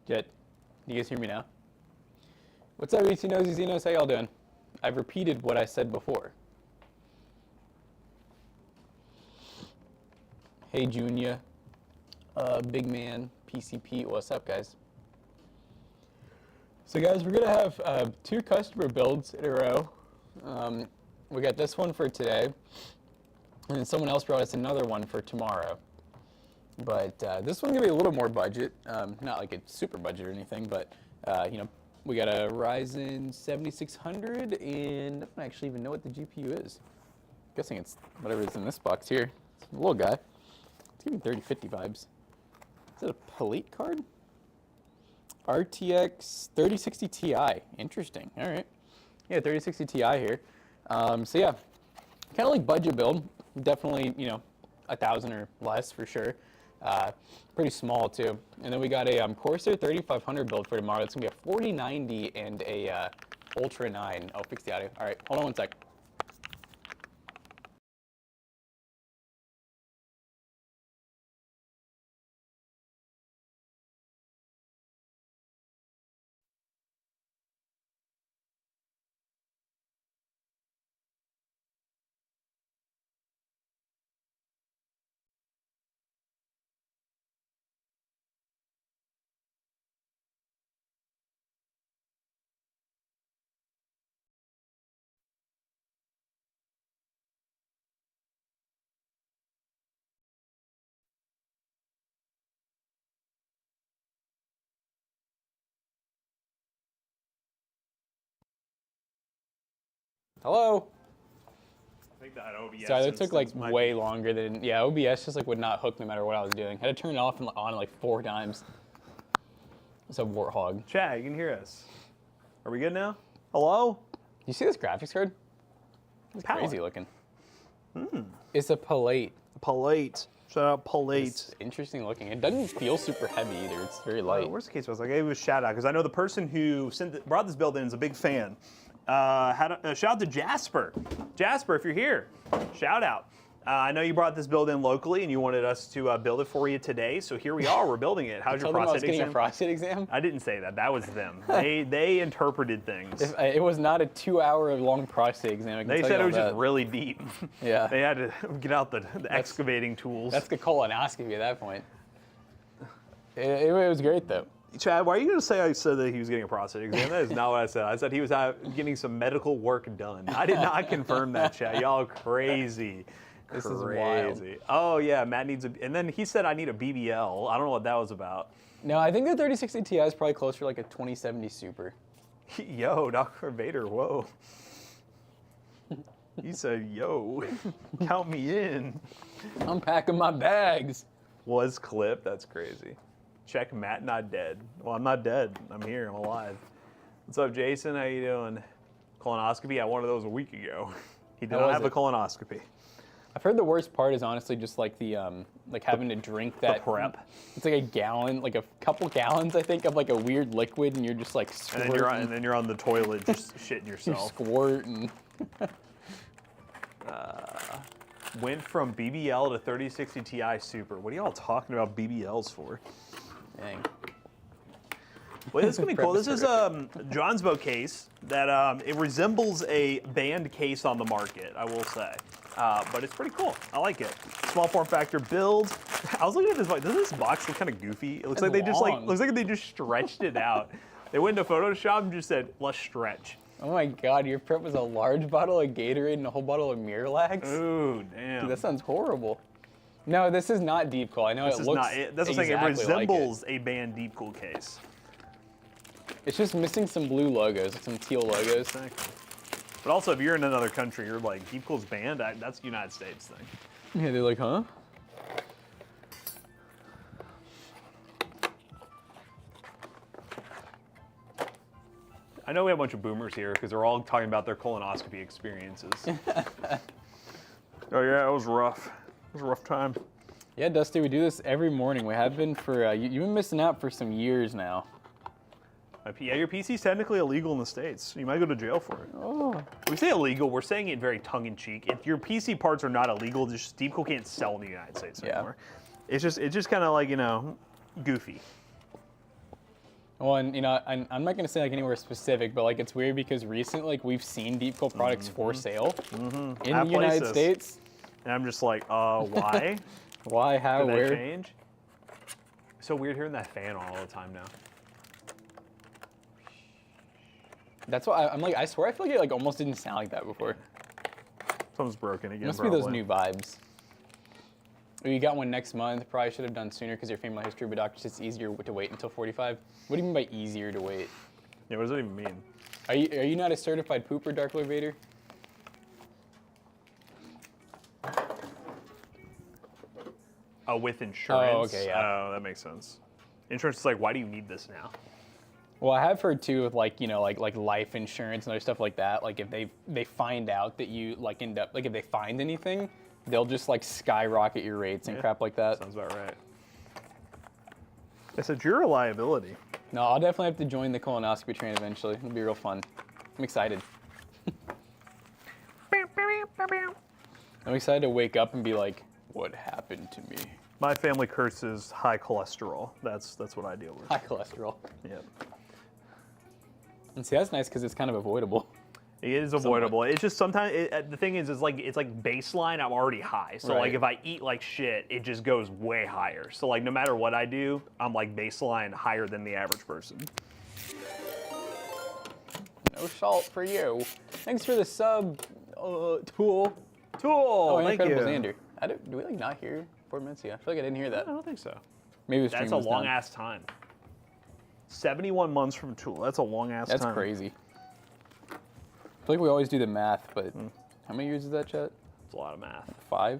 Jet, you guys hear me now? What's up, ET Nosy Xenos? How y'all doing? I've repeated what I said before. Hey, Junior. Big man, PCP. What's up, guys? So, guys, we're going to have 2 customer builds in a row. We got this one for today, and then someone else brought us another one for tomorrow. But this one's going to be a little more budget. Not like a super budget or anything, but, you know, we got a Ryzen 7600, and I don't actually even know what the GPU is. I'm guessing it's whatever is in this box here. It's a little guy. It's giving 3050 vibes. Is it a Polite card? RTX 3060 Ti. Interesting. All right. Yeah, 3060 Ti here. So yeah, kind of like budget build. Definitely, you know, 1,000 or less for sure. Pretty small too. And then we got a Corsair 3500 build for tomorrow. It's gonna be a 4090 and a Ultra 9. Oh, fix the audio. All right, hold on one sec. Hello. I think that OBS. Sorry, that took like way longer than, yeah, OBS just like would not hook no matter what I was doing. I had to turn it off and on like 4 times. It's a warthog. Chad, you can hear us. Are we good now? Hello? You see this graphics card? It's Power. crazy looking. It's a Polite. Polite. Shout out Polite. It's interesting looking. It doesn't feel super heavy either. It's very light. Where's the case? I was like, I gave a shout out because I know the person who brought this build in is a big fan. Shout out to Jasper. Jasper, if you're here, shout out. I know you brought this build in locally and you wanted us to build it for you today, so here we are. We're building it. How's your prostate exam? A prostate exam? I didn't say that. That was them. They interpreted things. It was not a 2-hour-long prostate exam. They said it was just really deep. Yeah. They had to get out the excavating tools. That's the colonoscopy at that point. It was great though. Chad, why are you going to say I said that he was getting a prostate exam? That is not what I said. I said he was getting some medical work done. I did not confirm that, Chad. Y'all crazy. This is wild. Oh, yeah, Matt needs and then he said I need a BBL. I don't know what that was about. No, I think the 3060 Ti is probably closer to like a 2070 Super. Yo, Dr. Vader, whoa. You said, yo, count me in. I'm packing my bags. Was clip, that's crazy. Check Matt not dead. Well, I'm not dead. I'm here. I'm alive. What's up, Jason? How you doing? Colonoscopy? I wanted those a week ago. He did not have a colonoscopy. I've heard the worst part is honestly just like the like having to drink that the prep. It's like a gallon, like a couple gallons, I think, of like a weird liquid, and you're just like squirting. And then you're on the toilet just shitting yourself. You squirt and. Went from BBL to 3060 Ti Super. What are y'all talking about BBLs for? Dang. Well, this is gonna be cool. This is John's boat case that it resembles a band case on the market, I will say. But it's pretty cool. I like it. Small form factor build. I was looking at this box. Doesn't this box look kind of goofy? It looks like they just looks like they just stretched it out. They went into Photoshop and just said, let's stretch. Oh my God, your prep was a large bottle of Gatorade and a whole bottle of Miralax? Ooh, damn. Dude, that sounds horrible. No, this is not Deep Cool. I know it looks that's what I'm saying. It resembles a band Deep Cool case. It's just missing some blue logos, some teal logos. Exactly. But also, if you're in another country, you're like, Deep Cool's banned, that's a United States thing. Yeah, they're like, huh? I know we have a bunch of boomers here because they're all talking about their colonoscopy experiences. Oh yeah, it was rough. It was a rough time. Yeah, Dusty, we do this every morning. We have been for, you've been missing out for some years now. Yeah, your PC's technically illegal in the States. You might go to jail for it. Oh. When we say illegal, we're saying it very tongue-in-cheek. If your PC parts are not illegal, just Deep Cool can't sell in the United States anymore. It's just kind of like, you know, goofy. Well, and you know, I'm not gonna say like anywhere specific, but like it's weird because recently, like we've seen deep cool products for sale in the United States. And I'm just like, why? Why? How? Did Where? that change? So weird hearing that fan all the time now. That's why I'm like, I swear I feel like it like almost didn't sound like that before. Something's broken again. It must probably. be those new vibes. Oh, you got one next month. Probably should have done sooner because your family history, but doctor says it's easier to wait until 45. What do you mean by easier to wait? Yeah, what does that even mean? Are you not a certified pooper, Dark Lord Vader? Oh, with insurance? Oh, okay, yeah. Oh, that makes sense. Insurance is like, why do you need this now? Well, I have heard too with like, you know, like life insurance and other stuff like that. Like if they find out that you like end up, like if they find anything, they'll just like skyrocket your rates and crap like that. Sounds about right. I said, you're a liability. No, I'll definitely have to join the colonoscopy train eventually. It'll be real fun. I'm excited. I'm excited to wake up and be like, what happened to me? My family curse is high cholesterol. That's what I deal with. High cholesterol. Yep. And see, that's nice because it's kind of avoidable. It is avoidable. It's just sometimes the thing is, it's like baseline. I'm already high, so like if I eat like shit, it just goes way higher. So like no matter what I do, I'm like baseline higher than the average person. No salt for you. Thanks for the sub, Tool. Oh, and thank you. Incredible Xander. Do we like not hear 4 minutes? Yeah, I feel like I didn't hear that. I don't think so. Maybe the stream That's a was long down. ass time. 71 months from Tool. That's a long ass time. That's crazy. I feel like we always do the math, but how many years is that, chat? It's a lot of math. 5?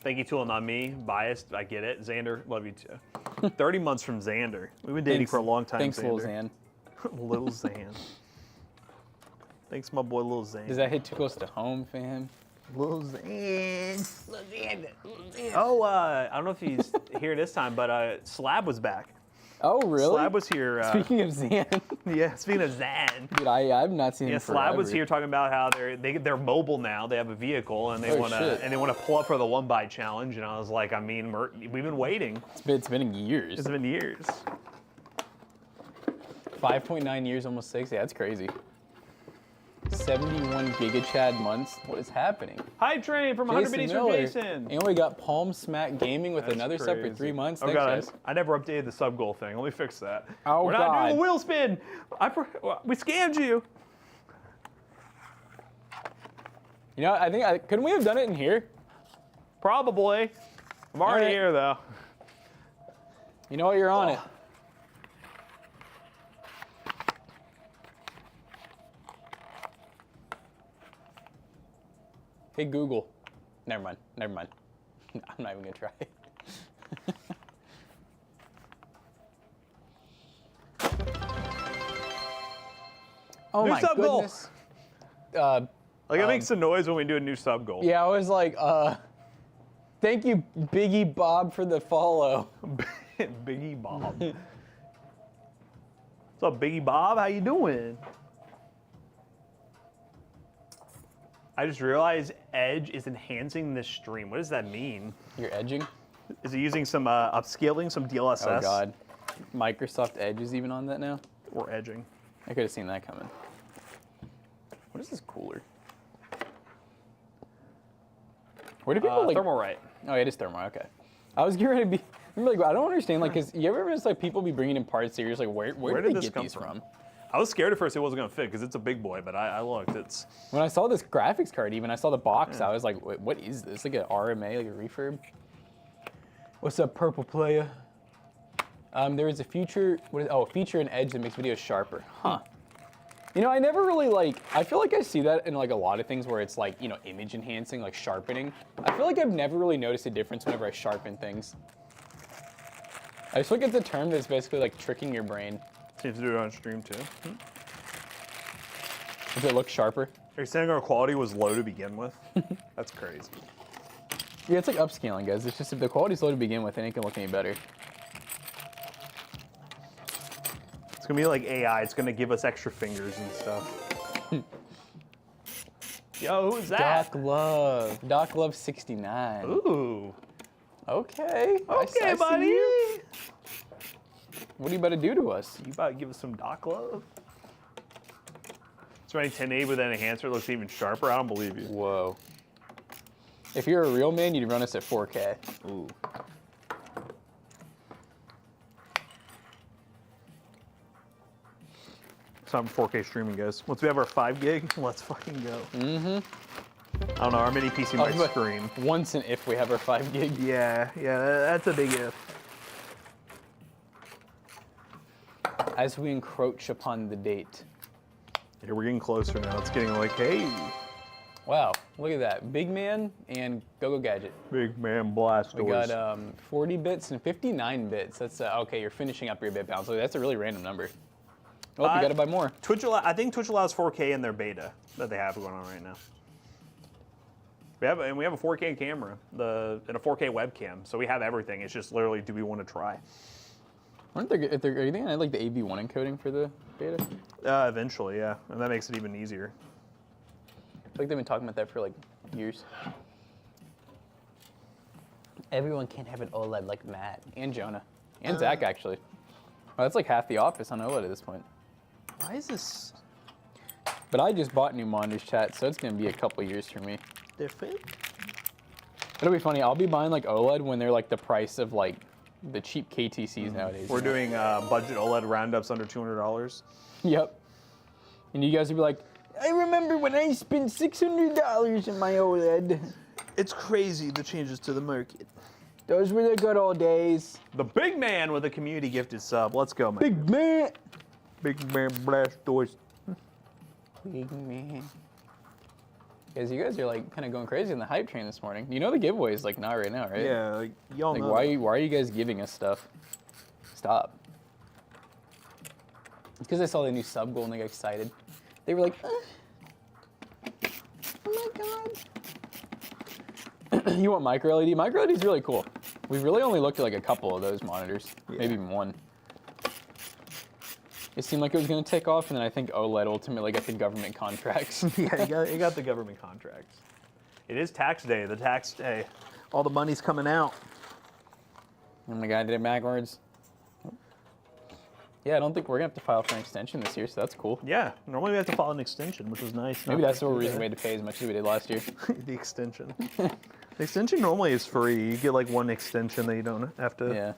Thank you, Tool, not me. Biased, I get it. Xander, love you too. 30 months from Xander. We've been dating for a long time, Thanks, Xander. Lil Xan. Lil Xan. Thanks, my boy, Lil Xan. Does that hit too close to home, fam? Lil Xan. Oh, I don't know if he's here this time, but Slab was back. Oh, really? Slab was here. Speaking of Xan. Yeah, speaking of Xan. Dude, I've not seen him forever. Slab was here talking about how they're mobile now. They have a vehicle and they Oh, want shit. to pull up for the 1-buy challenge. And I was like, I mean, we've been waiting. It's been years. It's been years. 5.9 years, almost 6. Yeah, that's crazy. 71 GigaChad months. What is happening? Hype train from 100 Biddies from Jason. And we got Palm Smack Gaming with That's another sub for crazy. 3 months. Oh, Thanks, God, guys. I never updated the sub goal thing. Let me fix that. Oh, We're not God. doing the wheel spin. We scammed you. You know, couldn't we have done it in here? Probably. I'm already right. here, though. You know what? You're on it. Hey, Google. Never mind. I'm not even gonna try. Oh New my sub goal. goodness. Like, it makes a noise when we do a new sub goal. Yeah, I was like, thank you, Biggie Bob, for the follow. Biggie Bob. What's up, Biggie Bob? How you doing? I just realized Edge is enhancing this stream. What does that mean? You're edging? Is it using some upscaling, some DLSS? Oh, God. Microsoft Edge is even on that now? Or edging? I could have seen that coming. What is this cooler? Where do people like... Thermal right. Oh, it is thermal. Okay. I was getting ready to be... I'm like, I don't understand, like, because you ever just, like, people be bringing in parts that you're just like, where did they this get come these from? I was scared at first it wasn't going to fit because it's a big boy, but I looked. It's... When I saw this graphics card even, I saw the box, I was like, wait, what is this? Like an RMA, like a refurb? What's up, purple player? There is a feature, a feature in Edge that makes videos sharper. Huh. You know, I never really like, I feel like I see that in like a lot of things where it's like, you know, image enhancing, like sharpening. I feel like I've never really noticed a difference whenever I sharpen things. I just look at the term that's basically like tricking your brain. Seems to do it on stream too. Does it look sharper? Are you saying our quality was low to begin with? That's crazy. Yeah, it's like upscaling, guys. It's just if the quality's low to begin with, it ain't gonna look any better. It's gonna be like AI. It's gonna give us extra fingers and stuff. Yo, who's that? Doc Love 69. Ooh. Okay. Okay, I see buddy. you. What are you about to do to us? You about to give us some dock love? It's running 1080 with an enhancer. It looks even sharper. I don't believe you. Whoa. If you're a real man, you'd run us at 4K. Ooh. It's time for 4K streaming, guys. Once we have our 5 gig, let's fucking go. Mm-hmm. I don't know, our mini PC might scream. Once and if we have our 5 gig. Yeah, that's a big if. As we encroach upon the date. Here, we're getting closer now. It's getting like, hey. Wow, look at that. Big Man and Go-Go Gadget. Big man blast We doors. got 40 bits and 59 bits. That's, okay, you're finishing up your bit balance. So that's a really random number. Oh, you gotta buy more. I think Twitch allows 4K in their beta that they have going on right now. We have a 4K camera, and a 4K webcam, so we have everything. It's just literally, do we want to try? Are you thinking I had like the AV1 encoding for the beta? Eventually, yeah, and that makes it even easier. I feel like they've been talking about that for like years. Everyone can't have an OLED like Matt and Jonah and Zach actually. Well, that's like half the office on OLED at this point. Why is this? But I just bought new monitors, chat, so it's gonna be a couple years for me. They're fit? It'll be funny. I'll be buying like OLED when they're like the price of like the cheap KTCs nowadays. We're doing budget OLED roundups under $200. Yep. And you guys will be like, I remember when I spent $600 in my OLED. It's crazy the changes to the market. Those were the good old days. The big man with a community gifted sub. Let's go, man. Big man. Big man blast doors. Big man. Because you guys are like kind of going crazy on the hype train this morning. You know the giveaway is like not right now, right? Yeah, like y'all Like know. why are you guys giving us stuff? Stop. Because I saw the new sub goal and they got excited. They were like, oh my god. You want micro LED? Micro LED is really cool. We've really only looked at like a couple of those monitors, maybe even one. It seemed like it was going to take off, and then I think OLED ultimately got the government contracts. Yeah, you got the government contracts. It is tax day. The tax day. All the money's coming out. Oh my god, I did it backwards. Yeah, I don't think we're going to have to file for an extension this year, so that's cool. Yeah, normally we have to file an extension, which was nice. Maybe that's the reason we had to pay as much as we did last year. The extension. The extension normally is free. You get like one extension that you don't have to. Yeah.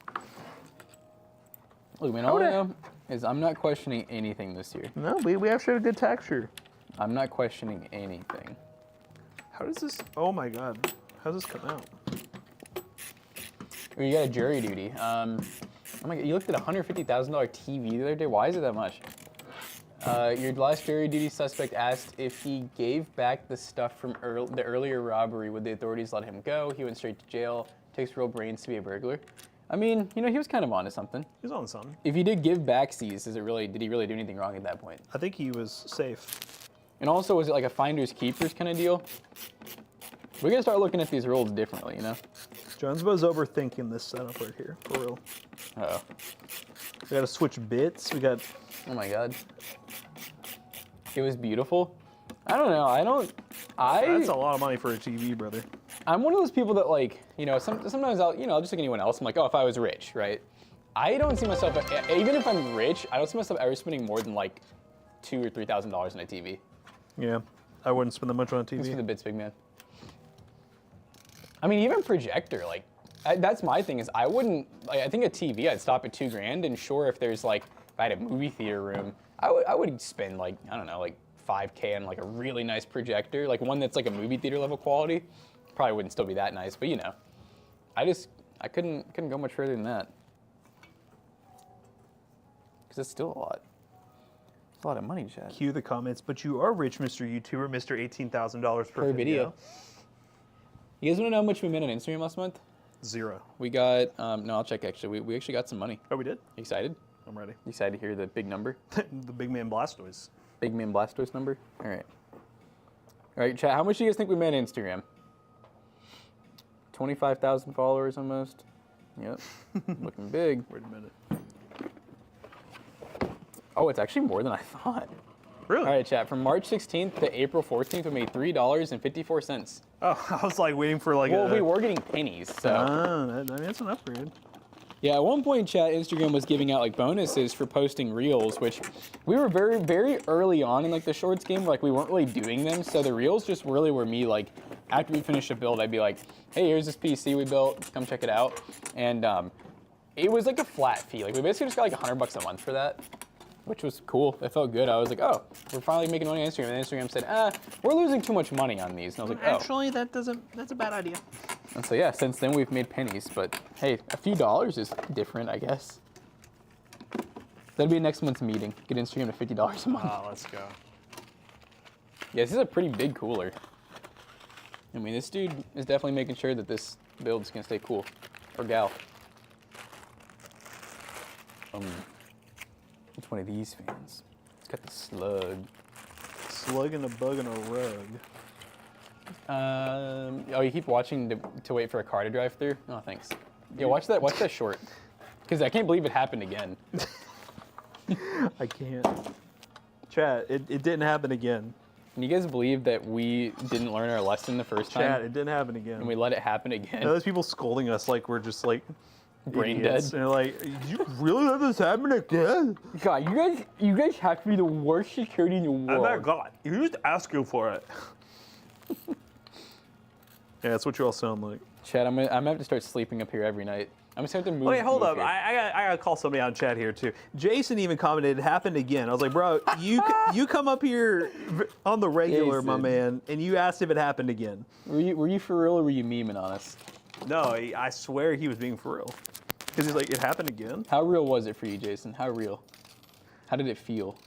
Look, man, all I know is I'm not questioning anything this year. No, we actually had a good tax year. I'm not questioning anything. How does this? Oh my god, how does this come out? You got a jury duty. Oh my god, you looked at a $150,000 TV the other day. Why is it that much? Your last jury duty suspect asked if he gave back the stuff from the earlier robbery. Would the authorities let him go? He went straight to jail. Takes real brains to be a burglar. I mean, you know, he was kind of onto something. He's on something. If he did give backsies, did he really do anything wrong at that point? I think he was safe. And also, was it like a finders keepers kind of deal? We're gonna start looking at these rules differently, you know? Jonesbo's overthinking this setup right here, for real. Uh-oh. We gotta switch bits. We got. Oh my god. It was beautiful. I don't know. That's a lot of money for a TV, brother. I'm one of those people that like, you know, sometimes I'll just like anyone else, I'm like, oh, if I was rich, right? I don't see myself, even if I'm rich, I don't see myself ever spending more than like $2,000 or $3,000 on a TV. Yeah, I wouldn't spend that much on a TV. Just for the bits, big man. I mean, even projector, like, that's my thing is I wouldn't, like, I think a TV, I'd stop at $2,000, and sure, if there's like, if I had a movie theater room, I would spend like, I don't know, like $5K on like a really nice projector, like one that's like a movie theater level quality. Probably wouldn't still be that nice, but you know, I couldn't go much further than that. Because it's still a lot. It's a lot of money, Chad. Cue the comments, but you are rich, Mr. YouTuber, Mr. $18,000 per video. You guys want to know how much we made on Instagram last month? 0. We got, no, I'll check actually. We actually got some money. Oh, we did? You excited? I'm ready. You excited to hear the big number? The big man Blastoise. Big man Blastoise number? All right. All right, chat, how much do you guys think we made on Instagram? 25,000 followers almost. Yep, looking big. Wait a minute. Oh, it's actually more than I thought. Really? All right, chat. From March 16th to April 14th, we made $3.54. Oh, I was like waiting for like Well, we were getting pennies, so. I mean, that's an upgrade. Yeah, at one point, chat, Instagram was giving out like bonuses for posting reels, which we were very, very early on in like the shorts game. Like we weren't really doing them, so the reels just really were me like after we finished a build, I'd be like, hey, here's this PC we built, come check it out, and it was like a flat fee. Like we basically just got like $100 a month for that, which was cool. It felt good. I was like, oh, we're finally making money on Instagram. And Instagram said, we're losing too much money on these. And I was like, oh. Actually, that's a bad idea. And so yeah, since then we've made pennies, but hey, a few dollars is different, I guess. That'll be next month's meeting. Get Instagram to $50 a month. Oh, let's go. Yeah, this is a pretty big cooler. I mean, this dude is definitely making sure that this build is gonna stay cool. Or gal. Which one of these fans? It's got the slug. Slug and a bug and a rug. Oh, you keep watching to wait for a car to drive through? Oh, thanks. Yeah, watch that short. Because I can't believe it happened again. I can't. Chat, it didn't happen again. Can you guys believe that we didn't learn our lesson the first time? Chat, it didn't happen again. And we let it happen again? Now there's people scolding us like we're just like Brain idiots. dead. And they're like, did you really let this happen again? God, you guys have to be the worst security in the world. Oh my God, you're just asking for it. Yeah, that's what you all sound like. Chad, I'm gonna have to start sleeping up here every night. I'm just gonna have to move. Wait, hold move up. here. I gotta call somebody on chat here too. Jason even commented, it happened again. I was like, bro, you come up here on the regular, my Jason. man, and you asked if it happened again. Were you for real or were you memeing on us? No, I swear he was being for real. Because he's like, it happened again? How real was it for you, Jason? How real? How did it feel?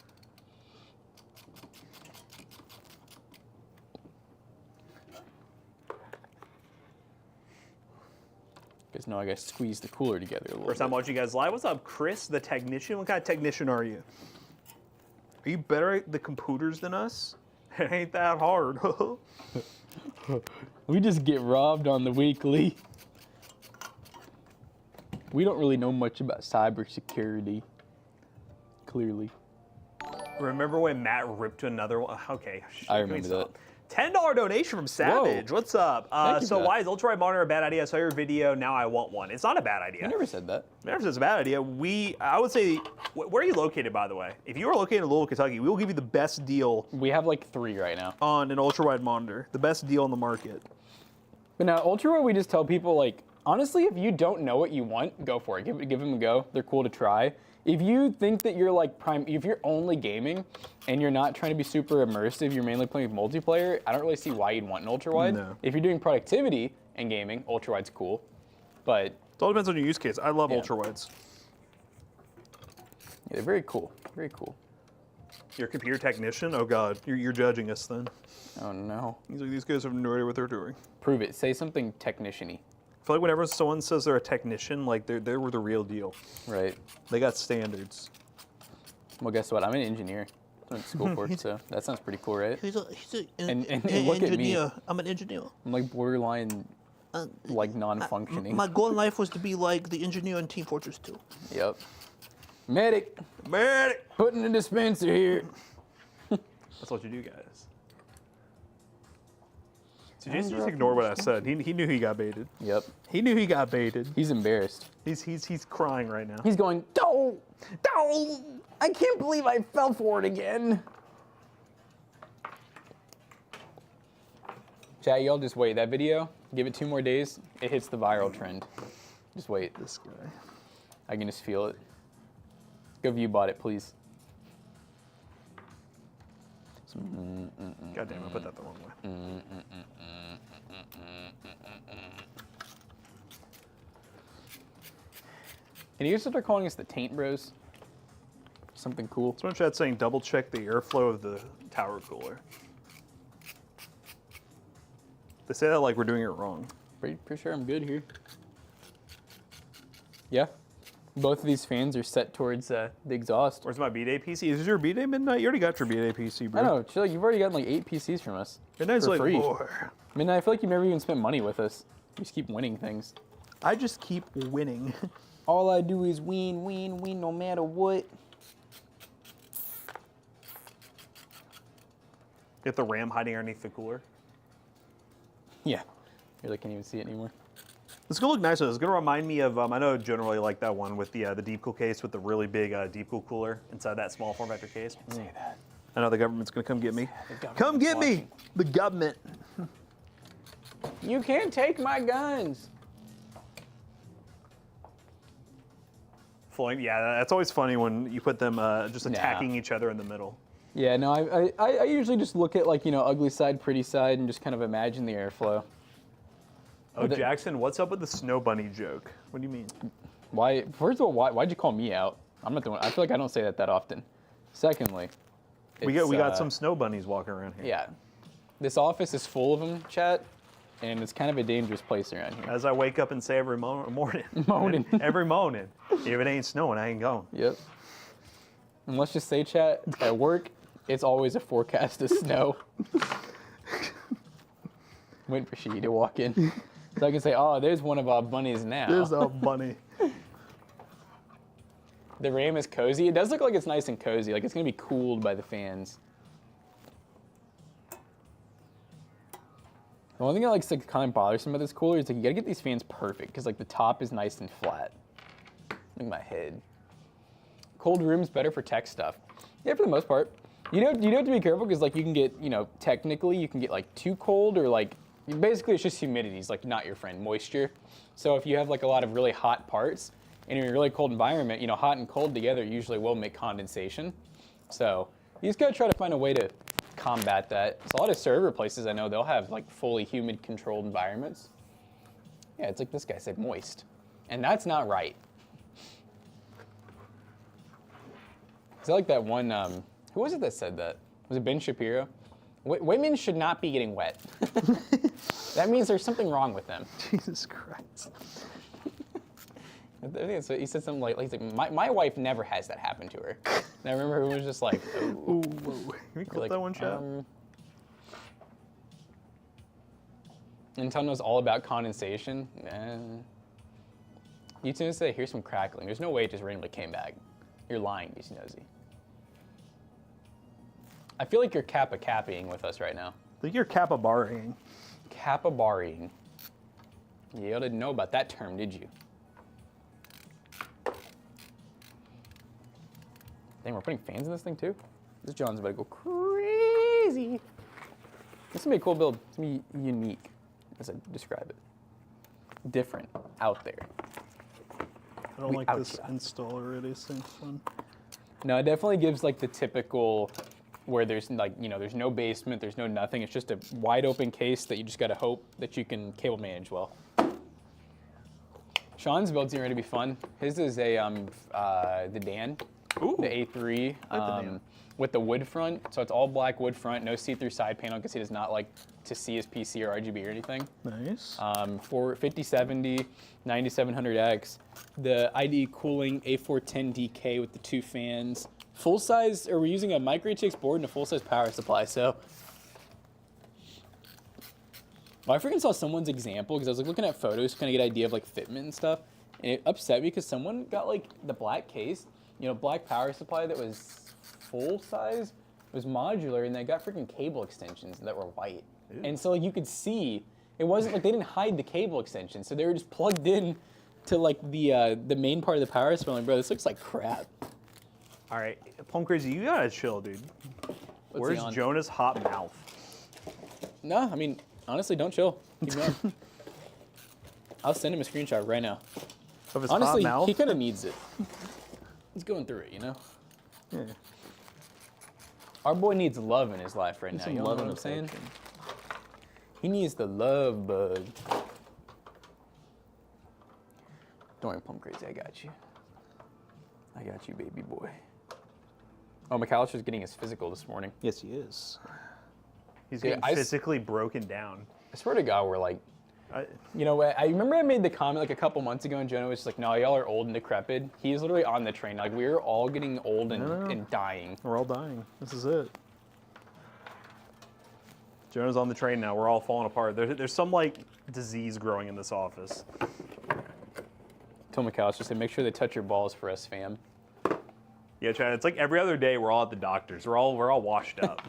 Because now I gotta squeeze the cooler together a little First time bit. watching you guys live. What's up, Chris, the technician? What kind of technician are you? Are you better at the computers than us? It ain't that hard. We just get robbed on the weekly. We don't really know much about cybersecurity. Clearly. Remember when Matt ripped to another one? Okay. I remember that. $10 donation from Savage. Whoa. What's up? Thank you So for that. why is ultra-wide monitor a bad idea? I saw your video. Now I want one. It's not a bad idea. I never said that. Never said it's a bad idea. I would say, where are you located, by the way? If you are located in Louisville, Kentucky, we will give you the best deal We have like 3 right now. on an ultra-wide monitor. The best deal on the market. But now, ultra, we just tell people, like, honestly, if you don't know what you want, go for it. Give them a go. They're cool to try. If you think that you're like if you're only gaming and you're not trying to be super immersive, you're mainly playing with multiplayer, I don't really see why you'd want an ultra wide. No. If you're doing productivity and gaming, ultra wide's cool. But It all depends on your use case. I love Yeah. ultra-wides. yeah, they're very cool. Very cool. You're a computer technician? Oh, God. You're judging us then. Oh no. He's like, these guys have no idea what they're doing. Prove it. Say something technician-y. I feel like whenever someone says they're a technician, like they're the real deal. Right. They got standards. Well, guess what? I'm an engineer. I went to school for it, so that sounds pretty cool, right? He's And look at me. I'm an engineer. I'm like borderline, like non-functioning. My goal in life was to be like the engineer in Team Fortress 2. Yep. Medic, Man, putting a dispenser here. that's what you do, guys. So Jason just ignored what I said. He knew he got baited. Yep. He knew he got baited. He's embarrassed. He's crying right now. He's going, don't, I can't believe I fell for it again. Chat, y'all just wait. That video, give it 2 more days, it hits the viral trend. Just wait. This guy. I can just feel it. Go view bot it, please. God damn, I put that the wrong way. Can you start calling us the Taint Bros? Something cool. Someone in chat saying double check the airflow of the tower cooler. They say that like we're doing it wrong. Pretty sure I'm good here. Yeah. Both of these fans are set towards the exhaust. Where's my B-Day PC? Is this your B-Day Midnight? You already got your B-Day PC, bro. I know. Chill, you've already gotten like 8 PCs from us. Midnight's for like, free. more. Midnight, I feel like you've never even spent money with us. You just keep winning things. I just keep winning. All I do is win no matter what. Get the RAM hiding underneath the cooler. Yeah. You really can't even see it anymore. It's gonna look nice though. It's gonna remind me of, I know generally like that one with the deep cool case with the really big deep cool cooler inside that small form factor case. Say that. I know the government's gonna come get me. government's Come get me! watching. The government. You can't take my guns. Flowing, yeah, that's always funny when you put them just attacking each other in the middle. Yeah, no, I usually just look at like, ugly side, pretty side, and just kind of imagine the airflow. Oh, Jackson, what's up with the snow bunny joke? What do you mean? Why? First of all, why'd you call me out? I'm not the one. I feel like I don't say that often. Secondly, We got some snow bunnies walking around here. Yeah, this office is full of them, chat, and it's kind of a dangerous place around here. As I wake up and say every morning. Morning. Every morning. If it ain't snowing, I ain't going. Yep. And let's just say, chat, at work, it's always a forecast of snow. Waiting for Shee to walk in. So I can say, oh, there's one of our bunnies now. There's a bunny. The RAM is cozy. It does look like it's nice and cozy. Like it's going to be cooled by the fans. The only thing that like kind of bothersome about this cooler is like you got to get these fans perfect because like the top is nice and flat. Look at my head. Cold room's better for tech stuff. Yeah, for the most part. You have to be careful because like you can get, technically you can get like too cold or like, basically it's just humidity is like not your friend, moisture. So if you have like a lot of really hot parts and you're in a really cold environment, hot and cold together usually will make condensation. So you just gotta try to find a way to combat that. So a lot of server places I know, they'll have like fully humid controlled environments. Yeah, it's like this guy said moist. And that's not right. Is that like that one, who was it that said that? Was it Ben Shapiro? Women should not be getting wet. That means there's something wrong with them. Jesus Christ. I think he said something like he's like, my wife never has that happen to her. And I remember it was just like, Ooh, whoa. Can we clip that one shot? Intel knows all about condensation. You tend to say, here's some crackling. There's no way it just randomly came back. You're lying, you nosy. I feel like you're kappa-capping with us right now. I think you're kappa-barring. Kappa-barring. You didn't know about that term, did you? Dang, we're putting fans in this thing too? This John's about to go crazy. This is gonna be a cool build. It's gonna be unique, as I describe it. Different, out there. I don't like this install already. This thing's fun. No, it definitely gives like the typical where there's like, there's no basement, there's no nothing. It's just a wide open case that you just gotta hope that you can cable manage well. Sean's build's getting ready to be fun. His is a the Dan, Ooh. the A3 with the wood front. So it's all black wood front, no see-through side panel because he does not like to see his PC or RGB or anything. Nice. For 5070, 9700X, the IDE cooling A410DK with the two fans. Full size, or we're using a micro RTX board and a full size power supply. So, well, I freaking saw someone's example because I was like looking at photos, trying to get an idea of like fitment and stuff, and it upset me because someone got like the black case, black power supply that was full size, was modular, and they got freaking cable extensions that were white. Ew. And so like you could see, it wasn't like they didn't hide the cable extensions, so they were just plugged in to like the main part of the power supply. Like, bro, this looks like crap. All right, Plum Crazy, you gotta chill, dude. Where's Jonah's hot mouth? No, I mean, honestly, don't chill. Keep going. I'll send him a screenshot right now. Of his Honestly, hot mouth? he kind of needs it. He's going through it, Yeah. Our boy needs love in his life right now. Some You know love what and I'm saying? affection. He needs the love bug. Don't worry, Plum Crazy, I got you. I got you, baby boy. Oh, McAllister's getting his physical this morning. Yes, he is. He's Yeah, getting physically broken down. I swear to God, we're like, I remember I made the comment like a couple months ago, and Jonah was just like, no, y'all are old and decrepit. He's literally on the train. Like, we're all getting old and dying. We're all dying. This is it. Jonah's on the train now. We're all falling apart. There's some, like, disease growing in this office. Tell McAllister, say, make sure they touch your balls for us, fam. Yeah, Chad, it's like every other day we're all at the doctor's. We're all washed up.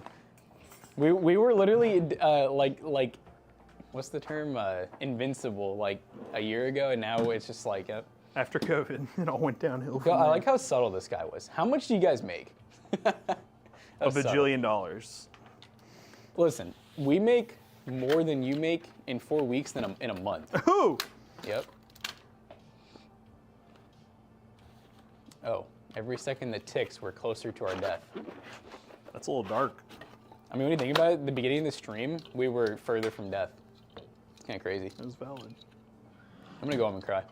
We were literally like what's the term? Invincible like a year ago, and now it's just like. After COVID, it all went downhill. I like how subtle this guy was. How much do you guys make? $1 bajillion. Listen, we make more than you make in 4 weeks than in a month. Ooh! Yep. Oh, every second that ticks, we're closer to our death. That's a little dark. I mean, when you think about it, at the beginning of the stream, we were further from death. It's kind of crazy. That was valid. I'm gonna go home and cry.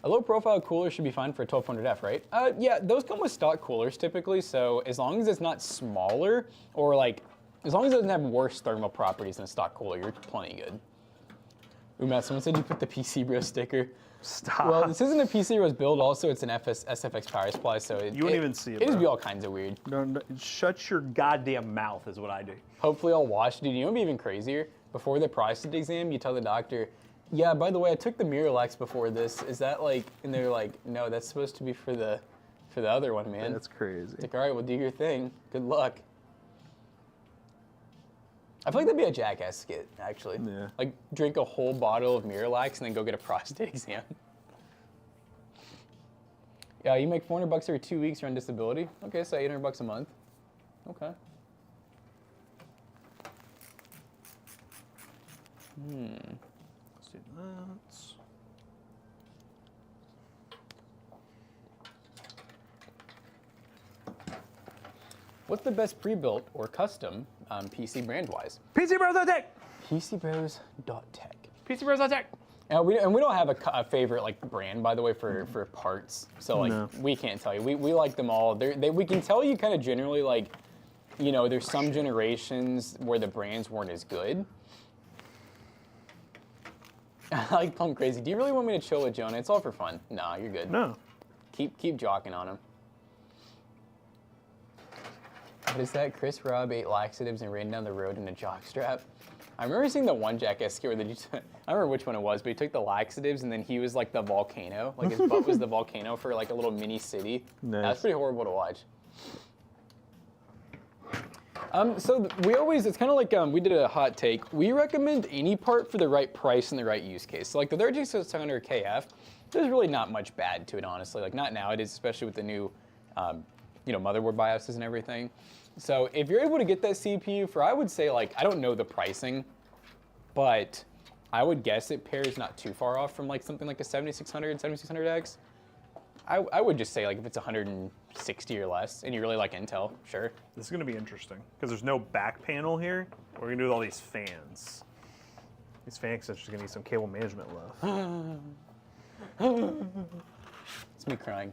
A low profile cooler should be fine for a 1200F, right? Yeah, those come with stock coolers typically, so as long as it's not smaller or like, as long as it doesn't have worse thermal properties than a stock cooler, you're plenty good. Ooh, Matt, someone said you put the pcbros sticker. Stop. Well, this isn't a pcbros build, also it's an SFX power supply, so you wouldn't even see it, It just bro. be all kinds of weird. No, shut your goddamn mouth is what I do. Hopefully I'll wash, dude. You know what'd be even crazier? Before the prostate exam, you tell the doctor, yeah, by the way, I took the Miralax before this. Is that like, and they're like, no, that's supposed to be for the other one, man. That's crazy. It's like, all right, well, do your thing. Good luck. I feel like that'd be a Jackass skit, actually. Yeah. Like, drink a whole bottle of Miralax and then go get a prostate exam. Yeah, you make $400 every 2 weeks, you're on disability. Okay, so $800 a month. Okay. Let's do that. What's the best pre-built or custom PC brand-wise? pcbros.tech! pcbros.tech. pcbros.tech! And we don't have a favorite like brand, by the way, for parts. So like No. we can't tell you. We like them all. We can tell you kind of generally like, you know, there's some generations where the brands weren't as good. I like Plum Crazy. Do you really want me to chill with Jonah? It's all for fun. Nah, you're good. No. Keep jocking on him. What is that? Chris Robb ate laxatives and ran down the road in a jockstrap. I remember seeing the one Jackass skit where I don't remember which one it was, but he took the laxatives and then he was like the volcano. Like his butt was the volcano for like a little mini city. Nice. That's pretty horrible to watch. So we always, it's kind of like we did a hot take. We recommend any part for the right price and the right use case. So like the 3600 KF, there's really not much bad to it, honestly. Like not nowadays, especially with the new, you know, motherboard BIOSes and everything. So if you're able to get that CPU for, I would say like, I don't know the pricing, but I would guess it pairs not too far off from like something like a 7600 and 7600X. I would just say like if it's 160 or less and you really like Intel, sure. This is going to be interesting because there's no back panel here. What we're going to do with all these fans. These fan extensions are going to need some cable management love. It's me crying.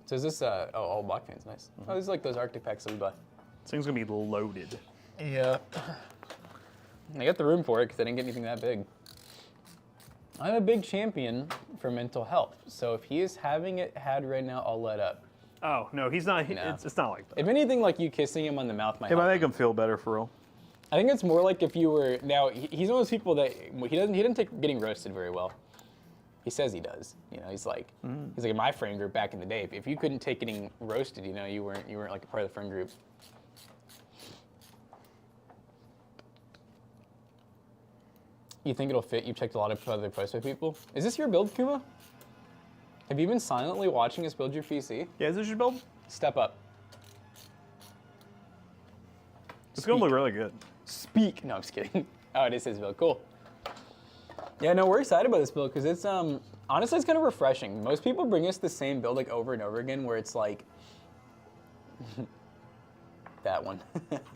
So is this, oh, all black fans, nice. Oh, this is like those Arctic packs that we buy. This thing's going to be loaded. Yeah. I got the room for it because I didn't get anything that big. I'm a big champion for mental health. So if he is having it had right now, I'll let up. Oh, no, he's not. No. It's not like that. If anything, like you kissing him on the mouth might It might help make him feel better for real. I think it's more like if you were, now he's one of those people that, he doesn't take getting roasted very well. He says he does. You know, he's like in my friend group back in the day. If you couldn't take getting roasted, you know, you weren't like a part of the friend group. You think it'll fit? You've checked a lot of other posts by people. Is this your build, Kuma? Have you been silently watching us build your PC? Yeah, is this your build? Step up. It's going to look really good. Speak. No, I'm just kidding. Oh, it is his build. Cool. Yeah, no, we're excited about this build because it's honestly it's kind of refreshing. Most people bring us the same build like over and over again, where it's like that one.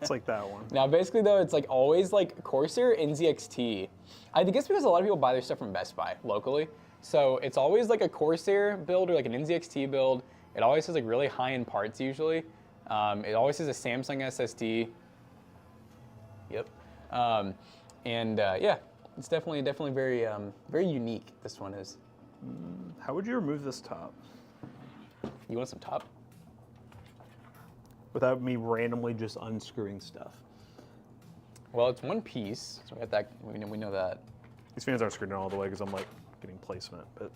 It's like that one. Now, basically though, it's like always like Corsair, NZXT. I think it's because a lot of people buy their stuff from Best Buy locally, so it's always like a Corsair build or like an NZXT build. It always has like really high-end parts usually. It always has a Samsung SSD. Yep. Yeah, it's definitely very very unique. This one is. How would you remove this top? You want some top? Without me randomly just unscrewing stuff. Well, it's one piece, so we got that. We know that. These fans aren't screwed in all the way because I'm like getting placement, but.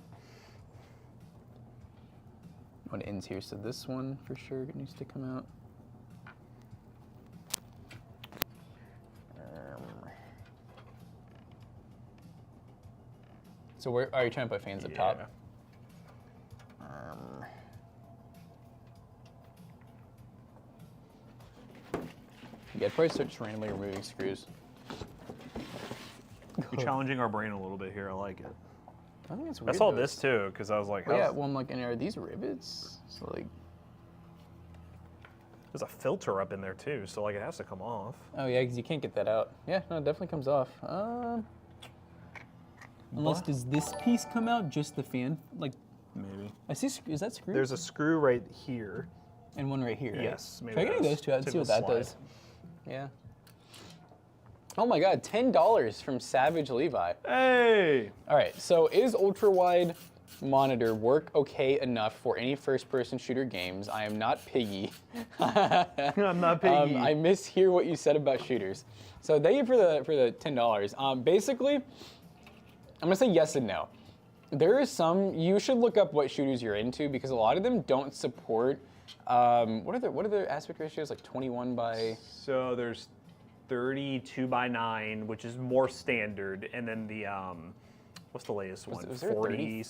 One ends here, so this one for sure needs to come out. So where are you trying to put fans up top? Yeah, I'd probably start just randomly removing screws. You're challenging our brain a little bit here. I like it. I think it's I weird. saw this too because I was like, Yeah, well, I'm like, and are these rivets? So like, there's a filter up in there too, so like it has to come off. oh yeah, because you can't get that out. Yeah, no, it definitely comes off. Unless does this piece come out? Just the fan, like Maybe. I see. Is that screw? There's a screw right here. And one right here. Right? Yes, maybe. Try getting those two out and Tip see what of that slide. does. Yeah. Oh my God, $10 from Savage Levi. Hey! All right, so is ultra wide monitor work okay enough for any first-person shooter games? I am not piggy. I'm not piggy. I mishear what you said about shooters. So thank you for the $10. Basically, I'm gonna say yes and no. There is some, you should look up what shooters you're into because a lot of them don't support. What are the aspect ratios, like 21 by? So there's 32 by 9, which is more standard, and then the what's the latest one? Was there 40.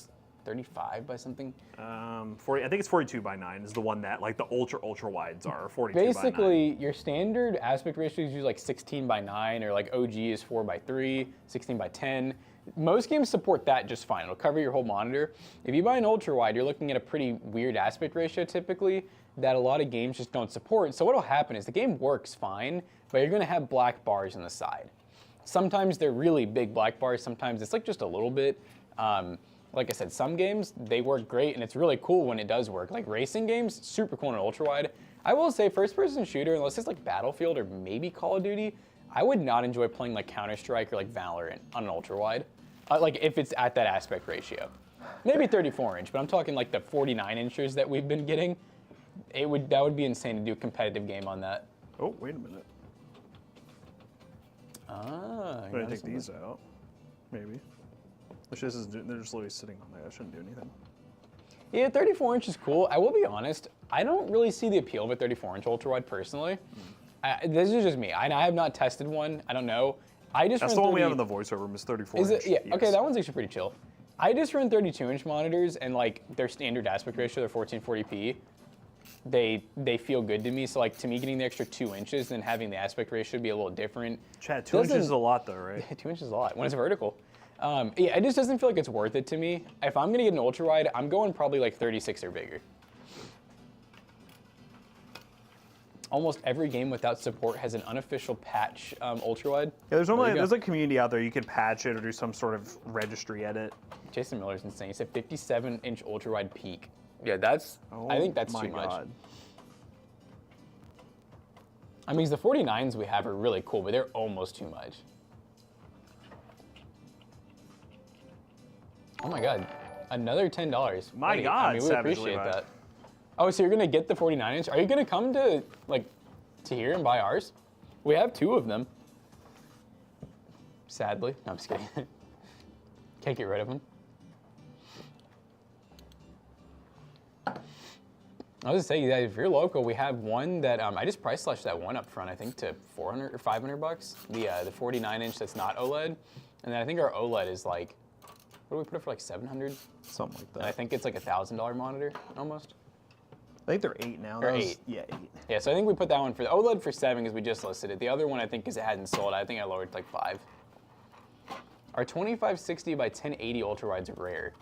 35 by something? 40. I think it's 42 by 9 is the one that like the ultra wides are 42 by 9. Basically, your standard aspect ratio is usually like 16 by 9, or like OG is 4 by 3, 16 by 10. Most games support that just fine. It'll cover your whole monitor. If you buy an ultra wide, you're looking at a pretty weird aspect ratio typically that a lot of games just don't support. So what'll happen is the game works fine, but you're gonna have black bars on the side. Sometimes they're really big black bars. Sometimes it's like just a little bit. Like I said, some games, they work great and it's really cool when it does work. Like racing games, super cool in an ultra wide. I will say first person shooter, unless it's like Battlefield or maybe Call of Duty, I would not enjoy playing like Counter-Strike or like Valorant on an ultra wide. Like if it's at that aspect ratio. Maybe 34 inch, but I'm talking like the 49 inches that we've been getting. That would be insane to do a competitive game on that. Oh, wait a minute. Ah, I'm gonna take these out. Maybe. They're just literally sitting on there. I shouldn't do anything. Yeah, 34 inch is cool. I will be honest, I don't really see the appeal of a 34 inch ultra wide personally. This is just me. I have not tested one. I don't know. That's the one we have in the voiceover room is 34 Is inch. it? Yeah. Yes. Okay, that one's actually pretty chill. I just run 32 inch monitors and like their standard aspect ratio, their 1440p. They feel good to me. So like to me, getting the extra 2 inches and having the aspect ratio be a little different. Chad, 2 inches is a lot though, right? 2 inches is a lot when it's vertical. Yeah, it just doesn't feel like it's worth it to me. If I'm gonna get an ultra wide, I'm going probably like 36 or bigger. Almost every game without support has an unofficial patch ultra wide. Yeah, there's a community out there. You can patch it or do some sort of registry edit. Jason Miller's insane. He said 57 inch ultra wide peak. Yeah, I think that's too much. God. I mean, the 49s we have are really cool, but they're almost too much. Oh my God, another $10. My Buddy, God, I mean, we Savage appreciate Levi. that. Oh, so you're gonna get the 49 inch? Are you gonna come to here and buy ours? We have 2 of them. Sadly, no, I'm just kidding. Can't get rid of them. I was just saying that if you're local, we have one that I just price slashed that one up front. I think to 400 or 500 bucks. The 49 inch that's not OLED, and then I think our OLED is like, what do we put it for, like 700? Something like that. And I think it's like a $1,000 monitor almost. I think they're 8 now. Or 8. Yeah, 8. Yeah, so I think we put that one for the OLED for 7 because we just listed it. The other one I think because it hadn't sold, I think I lowered to like 5. Our 2560 by 1080 ultra wides are rare.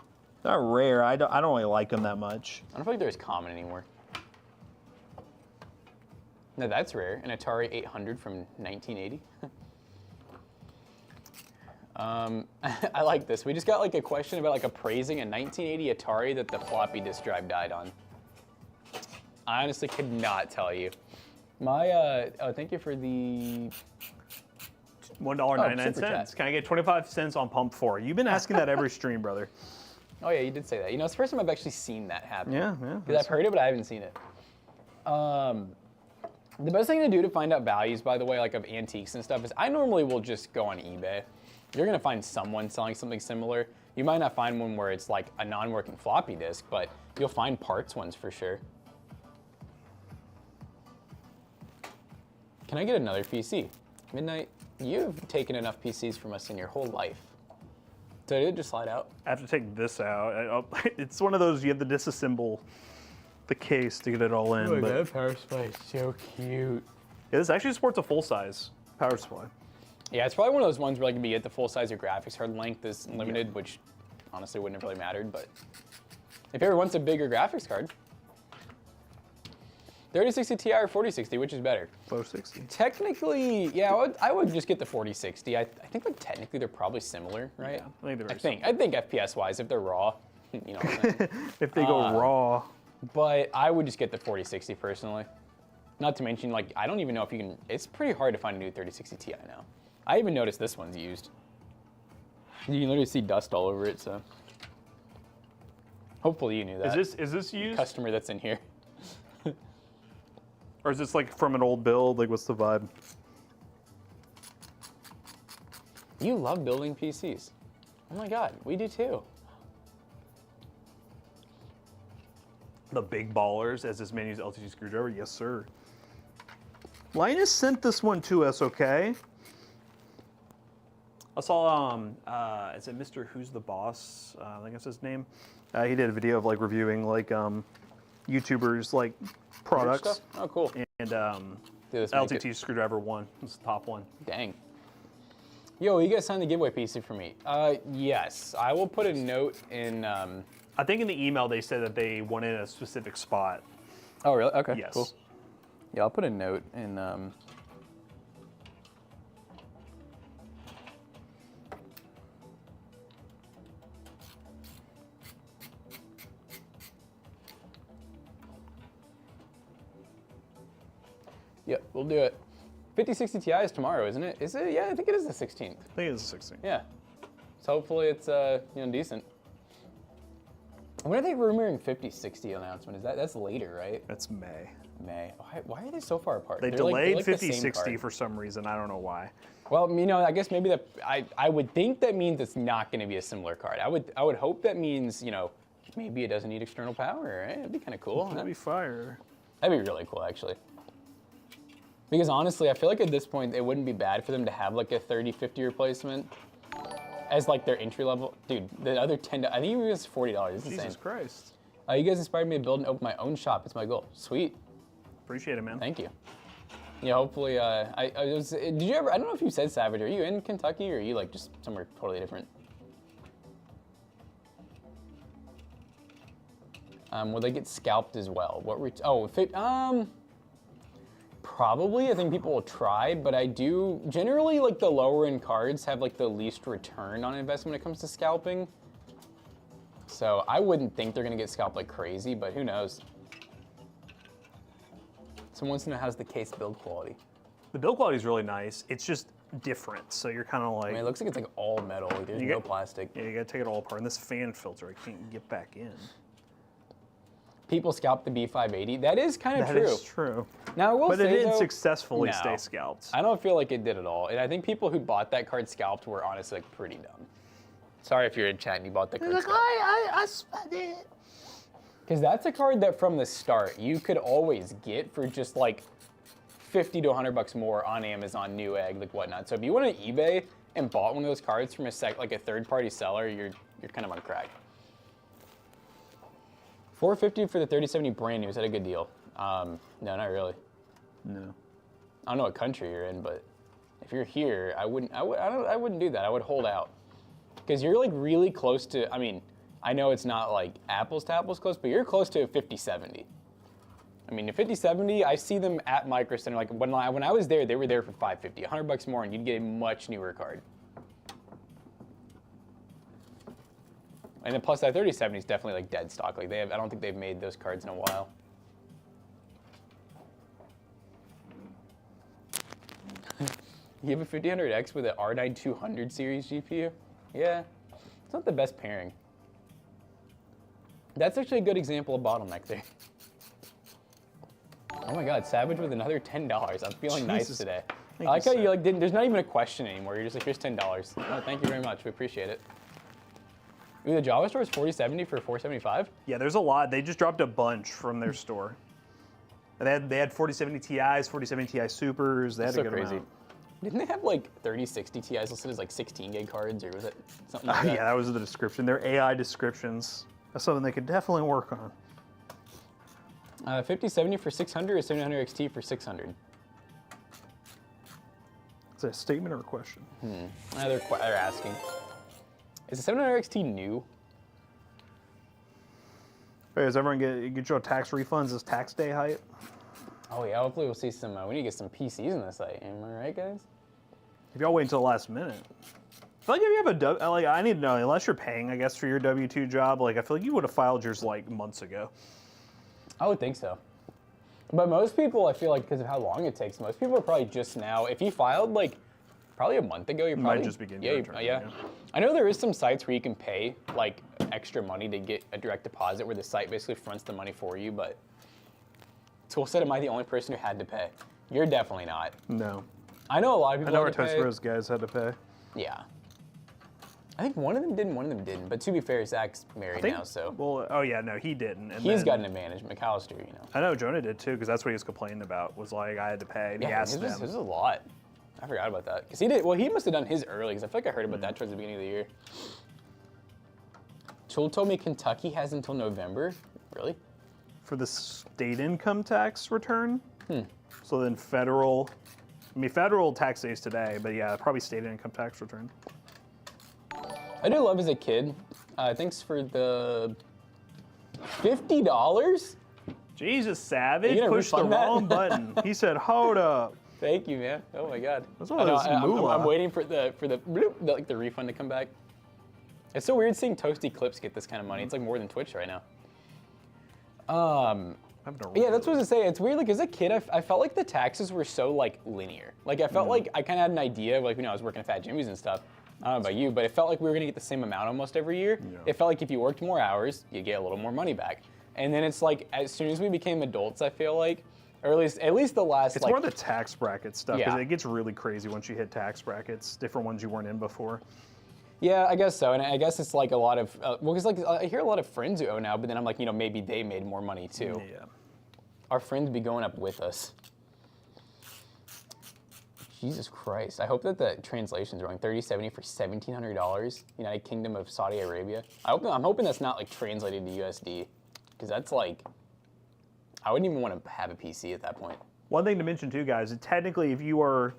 They're rare. I don't really like them that much. I don't feel like they're as common anymore. No, that's rare. An Atari 800 from 1980. I like this. We just got like a question about like appraising a 1980 Atari that the floppy disk drive died on. I honestly could not tell you. My, oh, thank you for the... $1.99. Super chat. Can I get 25 cents on pump 4? You've been asking that every stream, brother. Oh yeah, you did say that. You know, it's the first time I've actually seen that happen. Yeah. Because I've heard it, but I haven't seen it. The best thing to do to find out values, by the way, like of antiques and stuff, is I normally will just go on eBay. You're gonna find someone selling something similar. You might not find one where it's like a non-working floppy disk, but you'll find parts ones for sure. Can I get another PC? Midnight, you've taken enough PCs from us in your whole life. So did it just slide out? I have to take this out. It's one of those you have to disassemble the case to get it all in. But that power supply is so cute. yeah, this actually supports a full-size power supply. Yeah, it's probably one of those ones where like if you get the full size, your graphics card length is limited, which honestly wouldn't have really mattered. But if you ever wants a bigger graphics card, 3060 Ti or 4060, which is better? 4060. Technically, yeah, I would just get the 4060. I think like technically they're probably similar, right? Yeah, I think they're very I think FPS wise, if they're raw, you know. What I'm saying? If they go raw. But I would just get the 4060 personally. Not to mention, like, I don't even know if you can. It's pretty hard to find a new 3060 Ti now. I even noticed this one's used. You can literally see dust all over it, so. Hopefully you knew that. Is this used? Customer that's in here. Or is this like from an old build? Like, what's the vibe? You love building PCs. Oh my God, we do too. The big ballers, as this man used LTG screwdriver? Yes, sir. Linus sent this one to us, okay? I saw, is it Mr. Who's the Boss? I think that's his name. He did a video of like reviewing like YouTubers like products. Oh, cool. And Dude, let's make LTT screwdriver 1 was the top one. Dang. Yo, you guys signed the giveaway PC for me. Yes, I will put a note in. I think in the email they said that they wanted a specific spot. Oh, really? Okay, Yes. cool. Yeah, I'll put a note in. Yep, we'll do it. 5060 Ti is tomorrow, isn't it? Is it? Yeah, I think it is the 16th. I think it's the 16th. Yeah. So hopefully it's decent. When are they rumoring 5060 announcement? That's later, right? That's May. May. Why are they so far apart? They They're delayed like the same 5060 card. for some reason. I don't know why. Well, I guess maybe I would think that means it's not going to be a similar card. I would hope that means, maybe it doesn't need external power, right? That'd be kind of cool. That'd be fire. That'd be really cool, actually. Because honestly, I feel like at this point, it wouldn't be bad for them to have like a 3050 replacement as like their entry level. Dude, the other $10, I think it was $40. It's insane. Jesus Christ. You guys inspired me to build and open my own shop. It's my goal. Sweet. Appreciate it, man. Thank you. Yeah, hopefully, did you ever, I don't know if you said Savage, are you in Kentucky or are you like just somewhere totally different? Will they get scalped as well? Probably, I think people will try, but I do, generally like the lower end cards have like the least return on investment when it comes to scalping. So I wouldn't think they're gonna get scalped like crazy, but who knows? Someone wants to know how's the case build quality. The build quality is really nice. It's just different, so you're kind of like. I mean, it looks like it's like all metal. Like there's no plastic. Yeah, you gotta take it all apart. And this fan filter, I can't get back in. People scalp the B580. That is kind of true. That is true. Now I will say But it didn't though, successfully no. stay scalped. I don't feel like it did at all, and I think people who bought that card scalped were honestly like pretty dumb. Sorry if you're in chat and you bought that card Like, scalped. I spent it. Because that's a card that from the start you could always get for just like 50 to 100 bucks more on Amazon, Newegg, like whatnot. So if you went on eBay and bought one of those cards from a third-party seller, you're kind of on crack. $450 for the 3070 brand new. Is that a good deal? No, not really. No. I don't know what country you're in, but if you're here, I wouldn't do that. I would hold out because you're like really close to. I mean, I know it's not like apples to apples close, but you're close to a 5070. I mean, a 5070, I see them at Micro Center. Like when I was there, they were there for $550, 100 bucks more, and you'd get a much newer card. And then plus that 3070 is definitely like dead stock. Like I don't think they've made those cards in a while. You have a 5000X with an R9 200 series GPU? Yeah, it's not the best pairing. That's actually a good example of bottleneck there. Oh my God, Savage with another $10. I'm feeling nice today. I like how you like didn't. There's not even a question anymore. You're just like, here's $10. Oh, thank you very much. We appreciate it. Ooh, the Java store is 4070 for 475. Yeah, there's a lot. They just dropped a bunch from their store. And they had 4070 Ti's, 4070 Ti Supers. They had to get them out. Didn't they have like 3060 Ti's listed as like 16 gig cards, or was it something like that? Yeah, that was the description. They're AI descriptions. That's something they could definitely work on. 5070 for 600 or 7900 XT for 600? Is that a statement or a question? They're asking. Is the 7900 XT new? Hey, does everyone get your tax refunds as tax day hype? Oh yeah, hopefully we'll see some, we need to get some PCs in the site. Am I right, guys? If y'all wait until the last minute. I feel like if you have like, I need to know, unless you're paying, I guess, for your W-2 job, like, I feel like you would have filed yours, like, months ago. I would think so. But most people, I feel like, because of how long it takes, most people are probably just now, if you filed, like, probably a month ago, you're probably... Might just begin your return. Yeah. I know there is some sites where you can pay, like, extra money to get a direct deposit where the site basically fronts the money for you, but... Tool said, am I the only person who had to pay? You're definitely not. No. I know a lot of people I know our had to Toast pay. Bros guys had to pay. Yeah. I think one of them did and one of them didn't. But to be fair, Zach's married now, so Well, oh yeah, no, he didn't. And he's then, got an advantage. McAllister, you know. I know Jonah did too, because that's what he was complaining about. Was like I had to pay, and he asked This them. was a lot. I forgot about that because he did. Well, he must have done his early because I feel like I heard about that towards the beginning of the year. Chul told me Kentucky has until November. Really? For the state income tax return. So then federal tax days today, but yeah, probably state income tax return. I do love as a kid. Thanks for the $50. Jesus, Savage gonna pushed the refund that? wrong button. He said, "Hold up." Thank you, man. Oh my God. That's one of those I'm waiting for the like the refund to come back. It's so weird seeing Toasty Clips get this kind of money. It's like more than Twitch right now. Yeah, that's what I was gonna say. It's weird. Like as a kid, I felt like the taxes were so like linear. Like I felt like I kind of had an idea. Like I was working at Fat Jimmy's and stuff. I don't know about you, but it felt like we were gonna get the same amount almost every year. Yeah. It felt like if you worked more hours, you get a little more money back. And then it's like as soon as we became adults, I feel like, or at least the last. It's like, more the tax bracket stuff because Yeah. it gets really crazy once you hit tax brackets, different ones you weren't in before. Yeah, I guess so, and I guess it's like a lot of well, because like I hear a lot of friends who owe now, but then I'm like, you know, maybe they made more money too. Yeah. Our friends be going up with us. Jesus Christ! I hope that the translation's wrong. 3070 for $1,700. United Kingdom of Saudi Arabia. I'm hoping that's not like translated to USD, because that's like, I wouldn't even want to have a PC at that point. One thing to mention too, guys, is technically if you are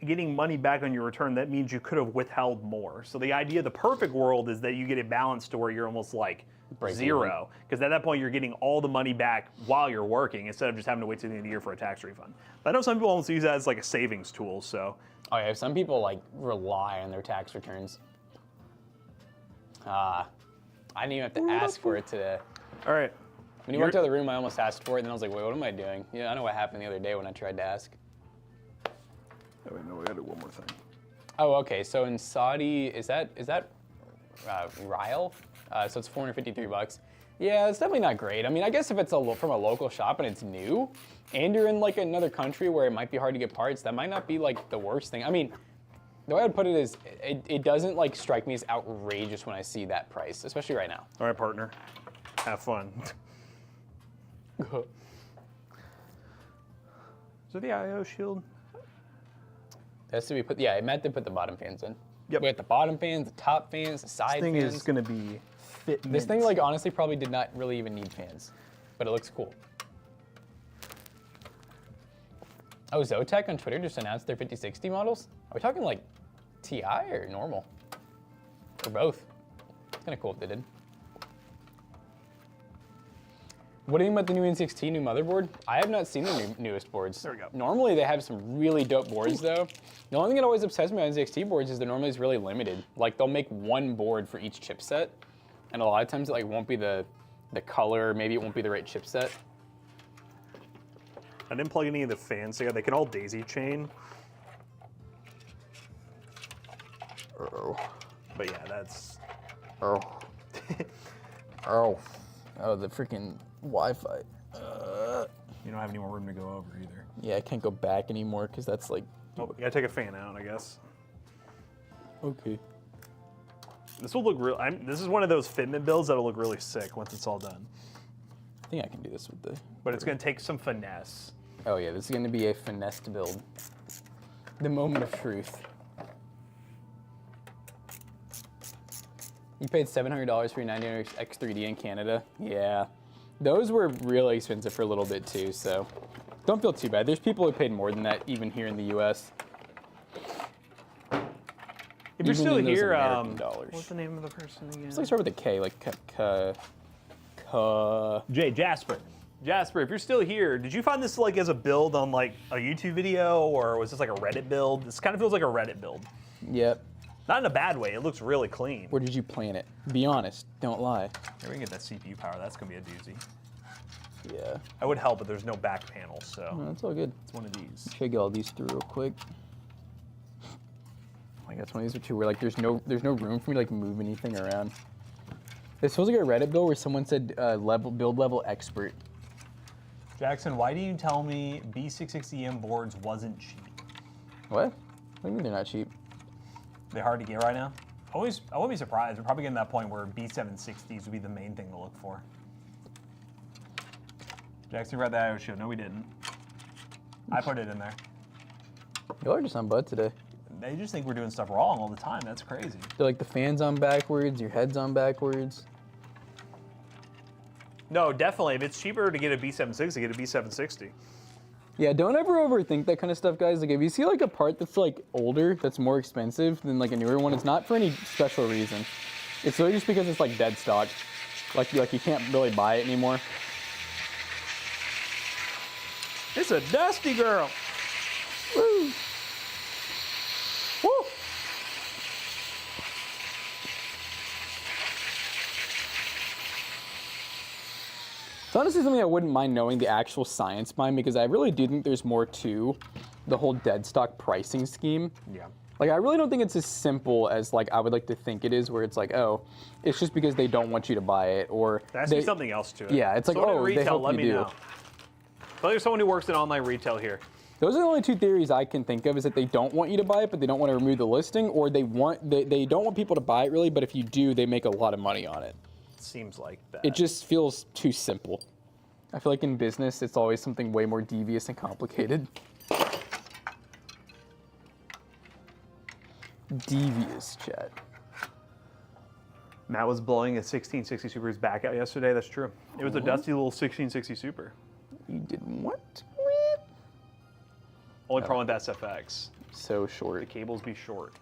getting money back on your return, that means you could have withheld more. So the idea, the perfect world is that you get it balanced to where you're almost like Break zero. Because at that point, you're getting all the money back while you're working instead of just having to wait till the end of the year for a tax refund. But I know some people almost use that as like a savings tool, so. Oh yeah, some people like rely on their tax returns. I didn't even have to ask for it today. All right. When you walked out of the room, I almost asked for it, and then I was like, wait, what am I doing? Yeah, I know what happened the other day when I tried to ask. Oh, wait, no, we gotta do one more thing. Oh, okay. So in Saudi, is that Riyal? So it's $453. Yeah, it's definitely not great. I mean, I guess if it's from a local shop and it's new, and you're in like another country where it might be hard to get parts, that might not be like the worst thing. I mean, the way I'd put it is, it doesn't like strike me as outrageous when I see that price, especially right now. All right, partner. Have fun. Is it the IO shield? That's to be put. Yeah, it meant to put the bottom fans in. Yep. We got the bottom fans, the top fans, the side This thing fans. is gonna be fit. This thing, like, honestly, probably did not really even need fans, but it looks cool. Oh, Zotac on Twitter just announced their 5060 models. Are we talking like TI or normal? Or both? It's kind of cool if they did. What do you think about the new N16 new motherboard? I have not seen the newest boards. There we go. Normally they have some really dope boards though. The only thing that always upsets me about NZXT boards is they're normally really limited. Like they'll make one board for each chipset, and a lot of times it like won't be the color, maybe it won't be the right chipset. I didn't plug any of the fans together. They can all daisy chain. Oh. But yeah, that's. Oh. Oh. Oh, the freaking Wi-Fi. You don't have any more room to go over either. Yeah, I can't go back anymore because that's like. Oh, you gotta take a fan out, I guess. Okay. This will look real. This is one of those fitment builds that'll look really sick once it's all done. I think I can do this with the. But it's gonna take some finesse. Oh yeah, this is gonna be a finessed build. The moment of truth. You paid $700 for your 99 X3D in Canada? Yeah. Those were really expensive for a little bit too, so don't feel too bad. There's people who paid more than that even here in the US. If you're still here, dollars. what's the name of the person again? It's like start with a K, like Jay, Jasper. Jasper, if you're still here, did you find this like as a build on like a YouTube video, or was this like a Reddit build? This kind of feels like a Reddit build. Yep. Not in a bad way, it looks really clean. Where did you plan it? Be honest, don't lie. Here, we can get that CPU power, that's gonna be a doozy. Yeah. I would help, but there's no back panel, so. No, that's all good. It's one of these. Should I get all these through real quick? Oh my god, it's one of these are two where like there's no room for me to like move anything around. This feels like a Reddit build where someone said build level expert. Jackson, why do you tell me B660M boards wasn't cheap? What? What do you mean they're not cheap? They're hard to get right now? I wouldn't be surprised. We're probably getting to that point where B760s would be the main thing to look for. Jackson read that show. No, we didn't. I put it in there. Y'all are just on bud today. They just think we're doing stuff wrong all the time. That's crazy. They're like the fan's on backwards, your head's on backwards. No, definitely. If it's cheaper to get a B760, get a B760. Yeah, don't ever overthink that kind of stuff, guys. Like if you see like a part that's like older, that's more expensive than like a newer one, it's not for any special reason. It's really just because it's like dead stock. Like you can't really buy it anymore. It's a dusty girl. Woo! Woo! It's honestly something I wouldn't mind knowing the actual science behind, because I really do think there's more to the whole dead stock pricing scheme. Yeah. Like, I really don't think it's as simple as, like, I would like to think it is, where it's like, oh, it's just because they don't want you to buy it, or... There has to be something else to it. Yeah, it's like, someone oh, in retail, they hope let you me do. know. But there's someone who works in online retail here. Those are the only two theories I can think of, is that they don't want you to buy it, but they don't want to remove the listing, or they don't want people to buy it, really, but if you do, they make a lot of money on it. Seems like that. It just feels too simple. I feel like in business, it's always something way more devious and complicated. Devious, chat. Matt was blowing a 1660 Super's back out yesterday. That's true. It was a dusty little 1660 Super. You did what? Only problem with SFX. So The short. cables be short.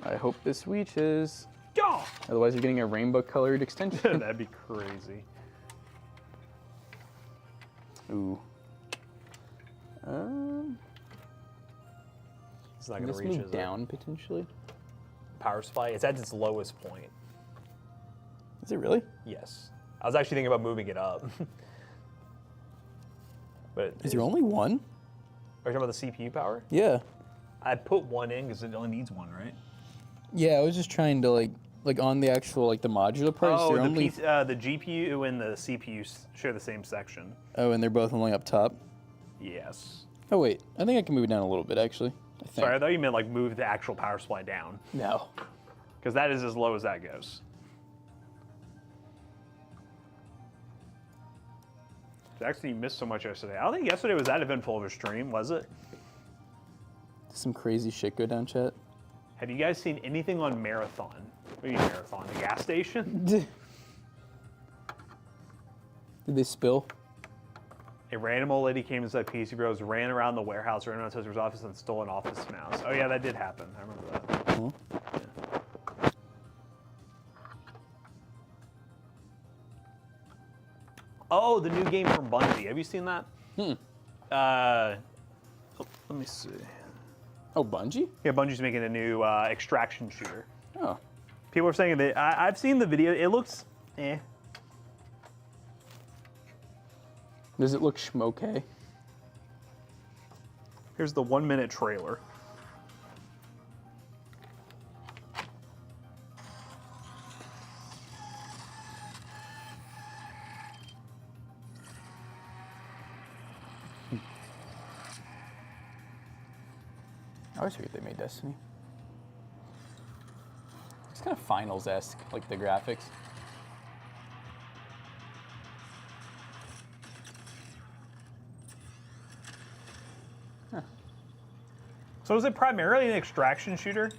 I hope this reaches. Yeah. Otherwise, you're getting a rainbow-colored extension. That'd be crazy. Ooh. It's not Can gonna this reach, move is down potentially? it? Power supply. It's at its lowest point. Is it really? Yes. I was actually thinking about moving it up. But Is there only one? Are you talking about the CPU power? Yeah. I put one in because it only needs one, right? Yeah, I was just trying to like on the actual like the modular part. Oh, they're the, only... the GPU and the CPU share the same section. Oh, and they're both only up top. Yes. Oh wait, I think I can move it down a little bit actually. I think. Sorry, I thought you meant like move the actual power supply down, No. because that is as low as that goes. Actually, you missed so much yesterday. I don't think yesterday was that eventful of a stream, was it? Some crazy shit go down, chat. Have you guys seen anything on Marathon? What do you mean Marathon? The gas station? Did they spill? A random old lady came inside pcbros, ran around the warehouse, ran around Toaster's office, and stole an office mouse. Oh yeah, that did happen. I remember that. Huh? Yeah. Oh, the new game from Bungie. Have you seen that? Let me see. Oh, Bungie? Yeah, Bungie's making a new extraction shooter. Oh. People are saying that I've seen the video. It looks eh. Does it look schmoke? Here's the 1-minute trailer. I always forget they made Destiny. It's kind of finals-esque, like the graphics. Huh. So is it primarily an extraction shooter?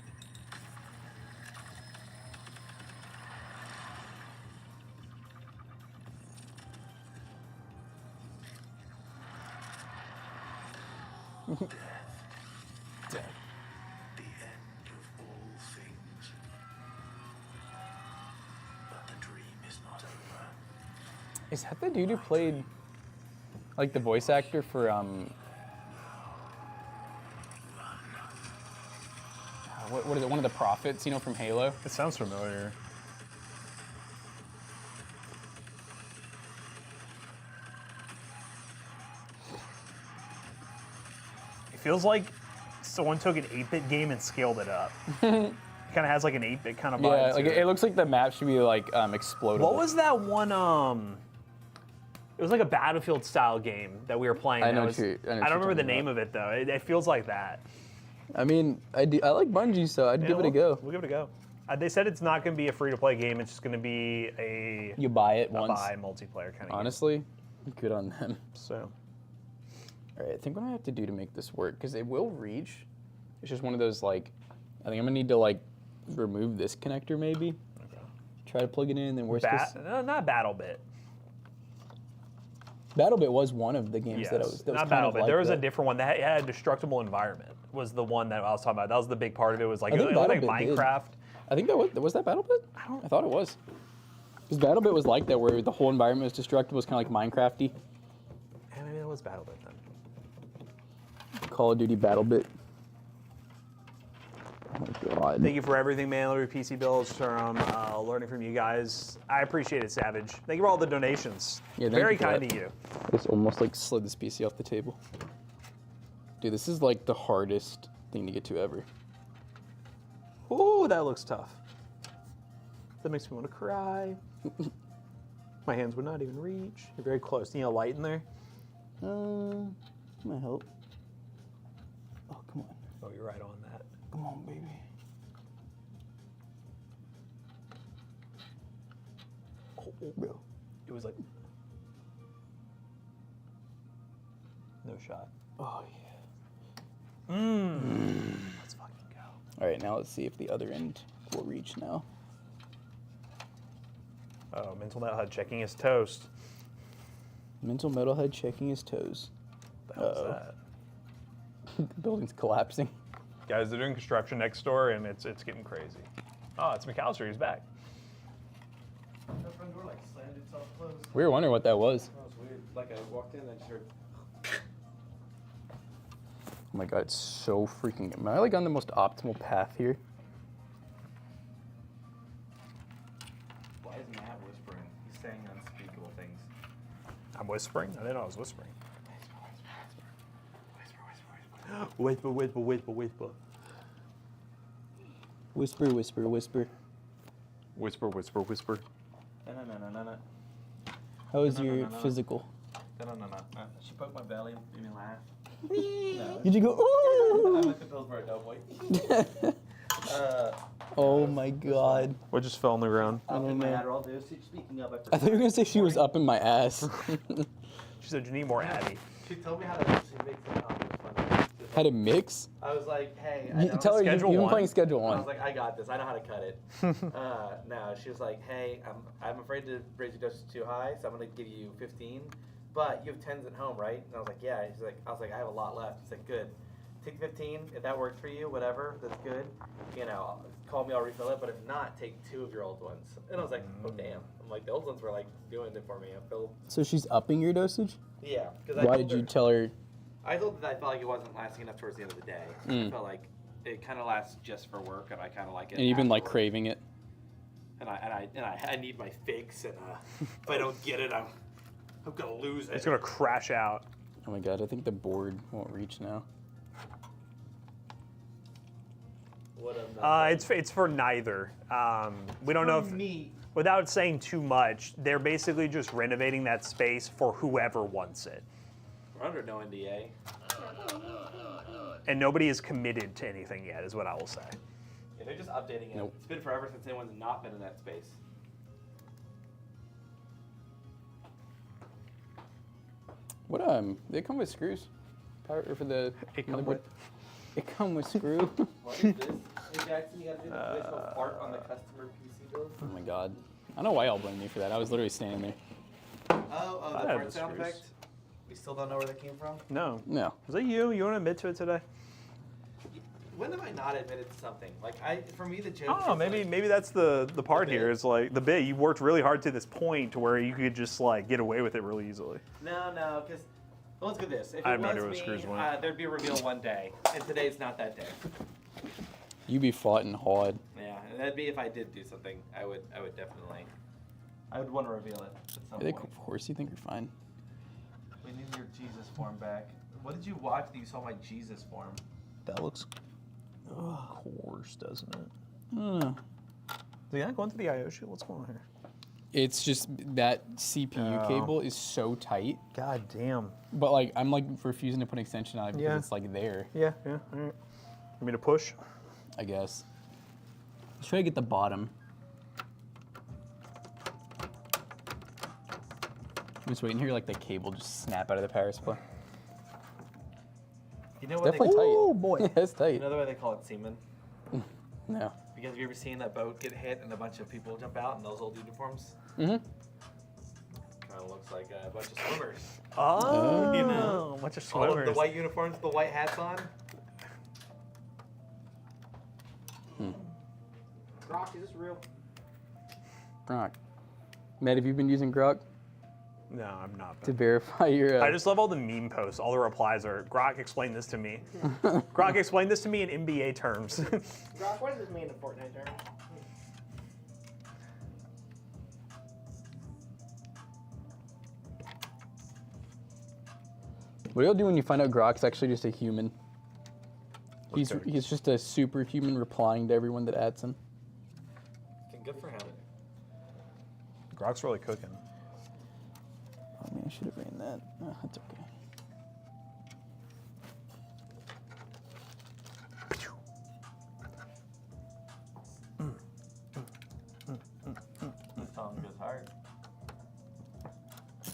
Is that the dude who played, like, the voice actor for, what is it, one of the prophets, you know, from Halo? It sounds familiar. It feels like someone took an 8-bit game and scaled it up. It kind of has like an 8-bit kind of vibe. Yeah, like, it looks like the map should be, like, explodable. What was that one, it was like a Battlefield style game that we were playing. I know that was, what you're- I know what I you're don't remember the talking name of it though. It feels like that. I mean, I like Bungie, so I'd give it a go. We'll give it a go. They said it's not going to be a free-to-play game. It's just going to be a You buy it once. buy multiplayer kind of Honestly, good on them. game. So All right, I think what I have to do to make this work, because it will reach, it's just one of those, like, I think I'm gonna need to, like, remove this connector maybe. okay. Try to plug it in, then worst case. No, not BattleBit. BattleBit was one of the games Yes, that was not kind of BattleBit. like There was a that. different one that had a destructible environment. Was the one that I was talking about. That was the big part of it. Was like I it think looked like BattleBit did. Minecraft. I think that was that BattleBit? I thought it was. Because BattleBit was like that, where the whole environment was destructible, was kind of like Minecrafty. Yeah, maybe it was BattleBit then. Call of Duty BattleBit. Oh my god. Thank you for everything, man. Larry PC Bills, from learning from you guys. I appreciate it, Savage. Thank you for all the donations. Yeah, thank Very you for kind that. of you. I just almost like slid this PC off the table. Dude, this is like the hardest thing to get to ever. Ooh, that looks tough. That makes me want to cry. My hands would not even reach. You're very close. You need a light in there? Might help. Oh, come on. Oh, you're right on that. Come on, baby. Oh, Bro. it was like... No shot. Oh, yeah. Let's fucking go. All right, now let's see if the other end will reach now. Oh, Mental Metalhead checking his toast. Mental Metalhead checking his toes. What the hell is Uh-oh. that? The building's collapsing. Guys, they're doing construction next door, and it's getting crazy. Oh, it's McAllister. He's back. The front door like slammed itself closed. We were wondering what that was. That was weird. Like I walked in and I just heard. Oh my god, it's so freaking... Am I like on the most optimal path here? Why is Matt whispering? He's saying unspeakable things. I'm whispering? I didn't know I was whispering. Whisper, whisper, whisper, whisper. Whisper, whisper, whisper. Whisper, whisper, whisper. No, no, no, no, no, How is No, no, your no, no. physical? no, no, no, no. She poked my belly and made me laugh. No. Did you go, I ooh? went to Pillsbury Doughboy. Oh my god. What just fell on the ground? I'll don't take my know. Adderall, dude. Speaking of, I thought you were gonna say she was up in my ass. She said, you need more Addy. She told me how to she makes it. Oh, it was funny. How to mix? I was like, hey, I You, know. tell her Schedule you've been one. playing Schedule I 1. was like, I got this. I know how to cut it. No, she was like, hey, I'm afraid to raise your dosage too high, so I'm gonna give you 15. But you have 10s at home, right? And I was like, yeah. She's like, I was like, I have a lot left. She's like, good. Take 15. If that works for you, whatever, that's good. You know, call me, I'll refill it. But if not, take 2 of your old ones. And I was like, oh damn. I'm like, the old ones were like doing it for me. I felt. So she's upping your dosage? Yeah. Because Why did you tell her? I thought that I felt like it wasn't lasting enough towards the end of the day. I felt like it kind of lasts just for work, and I kind of like it. And you've been like afterward. craving it? And I need my fix, and if I don't get it, I'm gonna lose it. It's going to crash out. Oh my god, I think the board won't reach now. What am It's for neither. We don't know if... me. Without saying too much, they're basically just renovating that space for whoever wants it. We're under no NDA. And nobody is committed to anything yet, is what I will say. Yeah, they're just updating it. Nope. It's been forever since anyone's not been in that space. What, they come with screws? Power for the It come motherboard? with- It come with screw. What is this? Hey Jackson, you gotta do the visual part on the customer PC build. Oh my god. I don't know why y'all blame me for that. I was literally standing there. Oh, I the have part the sound screws. effect? We still don't know where that came from? No. No. Was that you? You want to admit to it today? When have I not admitted to something? Like, for me, the joke I don't know. is, Maybe that's the part The here. bit. It's like the bit. You worked really hard to this point to where you could just like get away with it really easily. No, because, well, let's do this. If I it have no was idea where the me, screws went. there'd be a reveal one day, and today's not that day. You be fighting hard. Yeah, and that'd be if I did do something. I would definitely. I would want to reveal it at some I think, point. of course, you think you're fine. We need your Jesus form back. What did you watch that you saw my Jesus form? That looks coarse, doesn't it? I don't know. Is he not going to the I/O shield? What's going on here? It's just that CPU Oh. cable is so tight. God damn. But like, I'm like refusing to put an extension on it because Yeah. it's like there, Yeah. All right. You want me to push? I guess. Let's try to get the bottom. I'm just waiting here, like the cable just snap out of the power supply. You know what Definitely they tight. Oh, boy. Yeah, it's tight. You know the way they call it semen? No. Because have you ever seen that boat get hit and a bunch of people jump out in those old uniforms? Mm-hmm. Kind of looks like a bunch of swimmers. Oh, You know, a bunch of All of swimmers. the white uniforms, with the white hats on. Rock, is this real? Grok. Matt, have you been using Grok No, I'm not. to verify your? I just love all the meme posts. All the replies are, Grok, explain this to me. Grok, explain this to me in NBA terms. Rock, what does this mean in Fortnite terms? What do y'all do when you find out Grok's actually just a human? Okay. He's just a superhuman replying to everyone that adds him. Good for him. Grok's really cooking. Oh man, I should have ran that. Oh, that's okay. This song goes hard. Is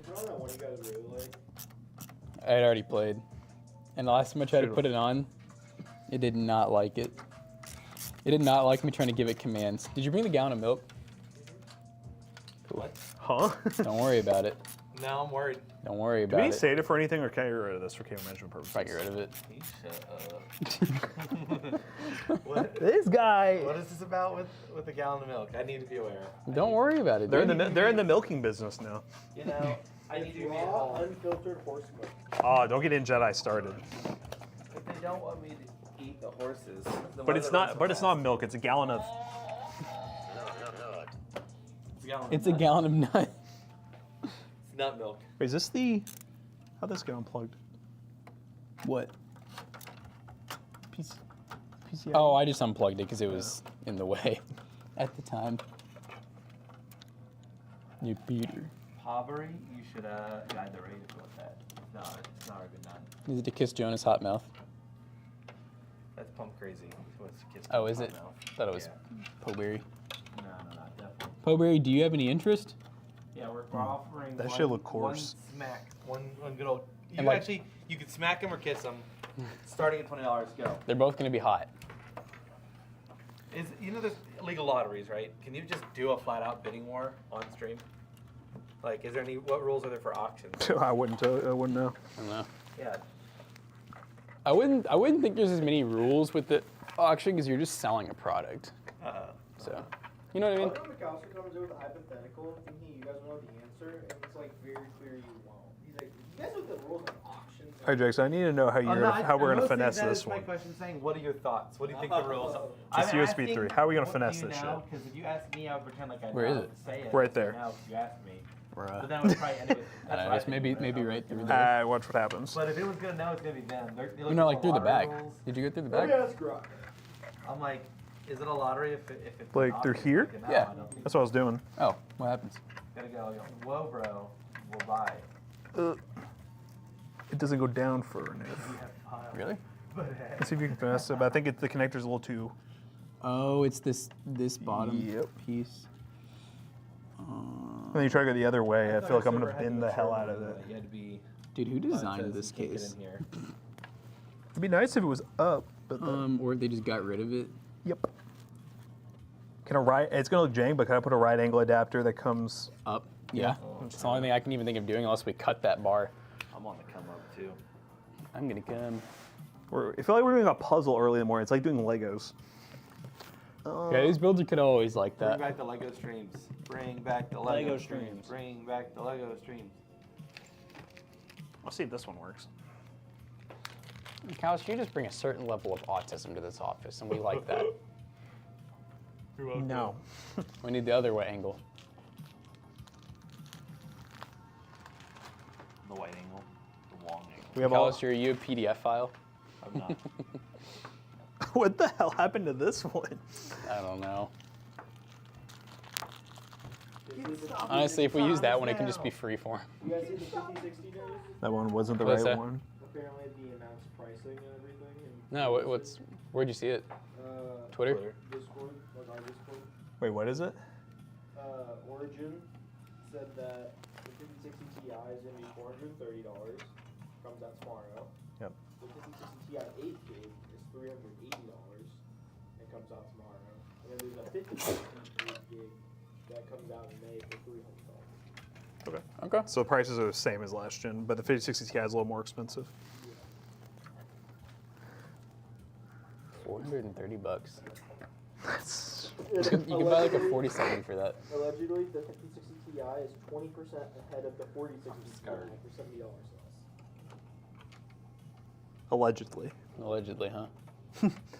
there that one you guys really like? I had already played, and the last time I tried to put it on, it did not like it. It did not like me trying to give it commands. Did you bring the gallon of milk? Cool. What? Huh? Don't worry about it. No, I'm worried. Don't worry Do we about need it. to save it for anything, or can I get rid of this for cable management purposes? If I get rid of it. You shut up. What? This guy. What is this about with a gallon of milk? I need to be aware. Don't worry about it. They're in dude. the they're in the milking business now. You know, I need to be at Raw, home. unfiltered horse milk. Oh, don't get in Jedi started. But they don't want me to eat the horses. But it's not. But it's not milk. It's a gallon of. It's a gallon of nut. It's nut milk. Wait, is this the? How'd this get unplugged? What? PCI. Oh, I just unplugged it because it was in the way at the time. You Peter. Pobbery, you should guide the rate with that. No, it's not a good nut. Is it to kiss Jonah's hot mouth? That's pump crazy. What's kiss Oh, is hot it? mouth. Thought it was Yeah. Poberry. No, definitely. Poberry, do you have any interest? Yeah, we're offering That one, shit look coarse. One smack, one good old. You And like- actually, you could smack them or kiss them, starting at $20. Go. They're both going to be hot. There's illegal lotteries, right? Can you just do a flat out bidding war on stream? Like, is there any? What rules are there for auctions? I wouldn't. I wouldn't know. I don't know. Yeah. I wouldn't think there's as many rules with the auction because you're just selling a product. So, you know what I mean? When McAllister comes in with a hypothetical, thinking you guys know the answer, and it's like very clear you won't. He's like, you guys know the rules on auctions. All right, Jackson. I need to know how we're gonna finesse this My one. question saying, what are your thoughts? What do you think the rules are? It's USB 3. How are we gonna finesse this shit? Because if you ask me, I would pretend like I Where know is it? to say it. Right there. Now, if you asked me. But Bruh. then I would probably, anyway. I don't know, That's just maybe right through there. there. Watch what happens. But if it was gonna know, it's gonna be them. They You know, like through the back. Rules. Did you go through the Let back? me ask Rock. I'm like, is it a lottery if it's Like, an through auction? here? Like, no, Yeah. I don't think That's what I was doing. Oh, what happens? Gotta go. Whoa, bro. We'll buy. It doesn't go down far enough. We have piles. Really? Let's see if you can finesse it. But I think the connector's a little too. Oh, it's this bottom Yep. piece. And then you try to go the other way. I feel like I'm gonna bend the hell out of it. You had to be. Dude, who designed this You can't get case? in here. It'd be nice if it was up, but Or they just got rid of it. yep. It's gonna look jank, but can I put a right angle adapter that comes? Up. Yeah. It's the only thing I can even think of doing unless we cut that bar. I'm on the come up too. I'm gonna come. I feel like we're doing a puzzle early in the morning. It's like doing Legos. Yeah, these builds are kind of always like Bring that. back the Lego streams. Bring back the Lego Lego streams. streams. Bring back the Lego streams. Let's see if this one works. Kyle, you just bring a certain level of autism to this office, and we like that. No. We need the other way angle. The white angle. The long angle. We have all. Kyle, are you a PDF file? I'm not. What the hell happened to this one? I don't know. This is the Honestly, if we use that one, it can just be freeform. You guys see the 5060 news? That one wasn't the What's right that? one. Apparently the announced pricing and everything. And No, where'd you see it? Twitter? Discord, like our Discord. Wait, what is it? Origin said that the 5060 Ti is going to be $430. Comes out tomorrow. Yep. The 5060 Ti 8 gig is $380 and comes out tomorrow. And then there's a 5060 8 gig that comes out in May for $300. Okay. Okay. So the prices are the same as last gen, but the 5060 Ti is a little more expensive. 430 bucks. That's You could buy like a 47 for that. Allegedly, the 5060 Ti is 20% ahead of the 4060 Ti for $70 less. allegedly. Allegedly, huh?